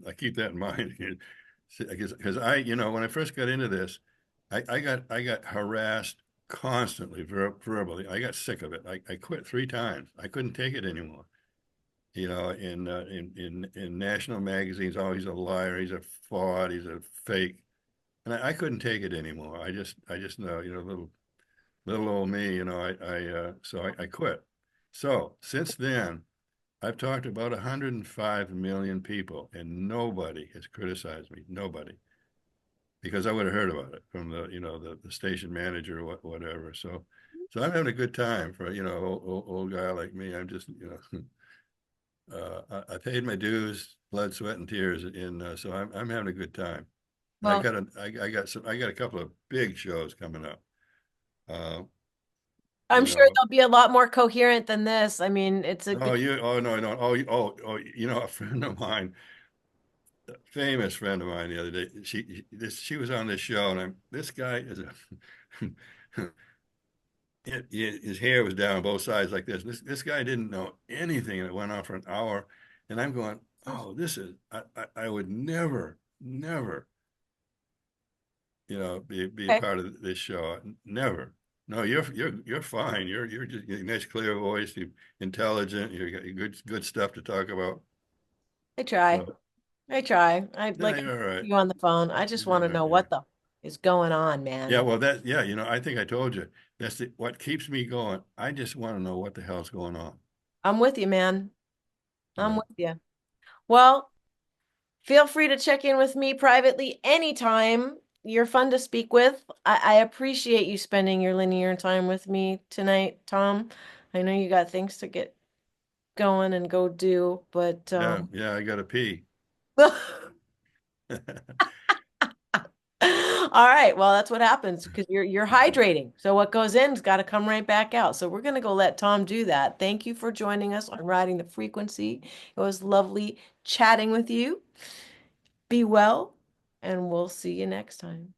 [SPEAKER 4] I keep that in mind because you know, when I first got into this, I got harassed constantly verbally. I got sick of it. I quit 3 times. I couldn't take it anymore. You know, in national magazines, oh, he's a liar, he's a fraud, he's a fake, and I couldn't take it anymore. I just know, you know, little old me, you know, I quit. So since then, I've talked to about 105 million people, and nobody has criticized me. Nobody, because I would have heard about it from the, you know, the station manager or whatever. So I'm having a good time for, you know, old guy like me. I'm just, you know, I paid my dues, blood, sweat, and tears, so I'm having a good time. And
[SPEAKER 3] well,
[SPEAKER 4] I got a couple of big shows coming up. Uh,
[SPEAKER 3] I'm
[SPEAKER 4] you
[SPEAKER 3] sure
[SPEAKER 4] know.
[SPEAKER 3] they'll be a lot more coherent than this. I mean, it's a
[SPEAKER 4] Oh, no. You know, a friend of mine, a famous friend of mine the other day, she was on this show, and this guy is a his hair was down both sides like this. This guy didn't know anything, and it went on for an hour. And I'm going, oh, this is I would never, never, be a
[SPEAKER 3] okay.
[SPEAKER 4] part of this show. Never. No, you're fine. You're just a nice, clear voice. You're intelligent. You got good stuff to talk about.
[SPEAKER 3] I try.
[SPEAKER 4] So,
[SPEAKER 3] I try. I
[SPEAKER 4] yeah,
[SPEAKER 3] like I
[SPEAKER 4] you're all right.
[SPEAKER 3] you on the phone. I just want to know
[SPEAKER 4] Yeah.
[SPEAKER 3] what the is going on,
[SPEAKER 4] Yeah,
[SPEAKER 3] man.
[SPEAKER 4] well, I think I told you what keeps me going. I just want to know what the hell's going on.
[SPEAKER 3] I'm with you, man. I'm
[SPEAKER 4] Yeah.
[SPEAKER 3] with you. Well, feel free to check in with me privately anytime. You're fun to speak with. I appreciate you spending your linear time with me tonight, Tom. I know you got things to get going and go do, but
[SPEAKER 4] Yeah, I gotta pee.
[SPEAKER 3] all right, well, that's what happens because you're hydrating. So what goes in's got to come right back out. So we're gonna go let Tom do that. Thank you for joining us on Riding the Frequency. It was lovely chatting with you. Be well, and we'll see you next time.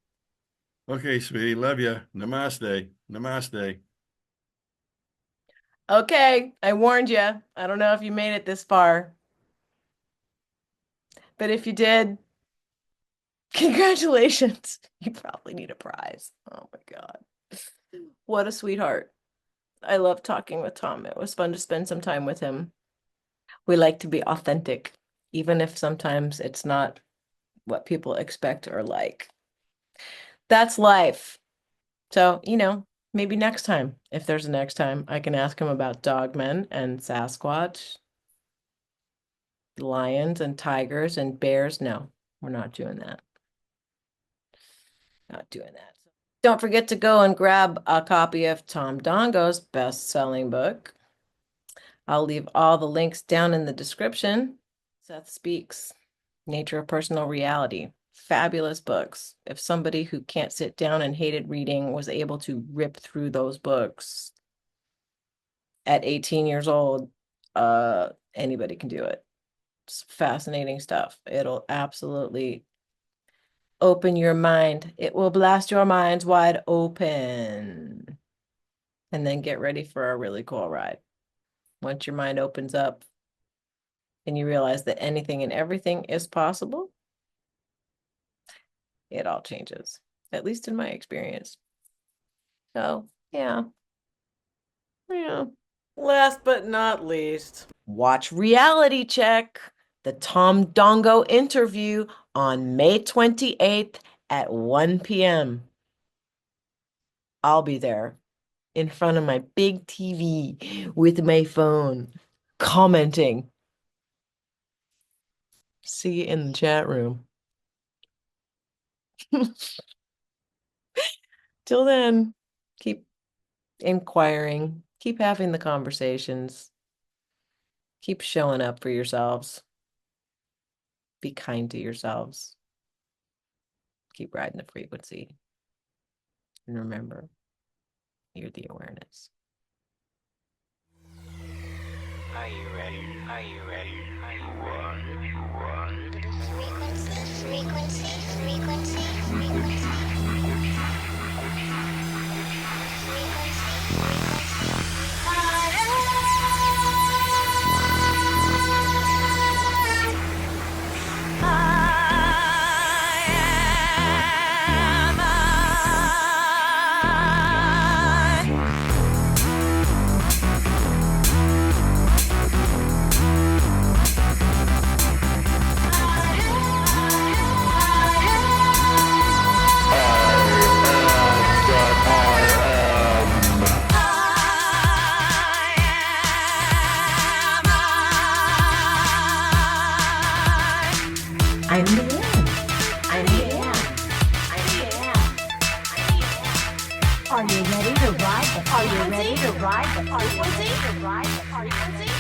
[SPEAKER 4] Okay, sweetie, love you. Namaste. Namaste.
[SPEAKER 3] Okay, I warned you. I don't know if you made it this far, but if you did, congratulations. You probably need a prize. Oh my God. What a sweetheart. I love talking with Tom. It was fun to spend some time with him. We like to be authentic, even if sometimes it's not what people expect or like. That's life. So, maybe next time, if there's a next time, I can ask him about dogmen and Sasquatch, lions and tigers and bears. No, we're not doing that. Not doing that. Don't forget to go and grab a copy of Tom Dongo's best-selling book. I'll leave all the links down in the description. Seth Speaks, Nature of Personal Reality. Fabulous books. If somebody who can't sit down and hated reading was able to rip through those books at 18 years old, anybody can do it. It's fascinating stuff. It'll absolutely open your mind. It will blast your minds wide open. And then get ready for a really cool ride. Once your mind opens up and you realize that anything and everything is possible, it all changes, at least in my experience. So, yeah. Last but not least, watch Reality Check, the Tom Dongo interview on May 28th at 1 p.m. I'll be there in front of my big TV with my phone, commenting. See you in the chat room. Till then, keep inquiring, keep having the conversations, keep showing up for yourselves. Be kind to yourselves. Keep riding the frequency. And remember, you're the awareness.
[SPEAKER 1] Are you ready? Are you ready? Are you one?
[SPEAKER 2] Frequency, frequency, frequency. I'm LIANE. I'm LIANE. I'm LIANE. Are you ready to ride the frequency? Are you ready to ride the frequency?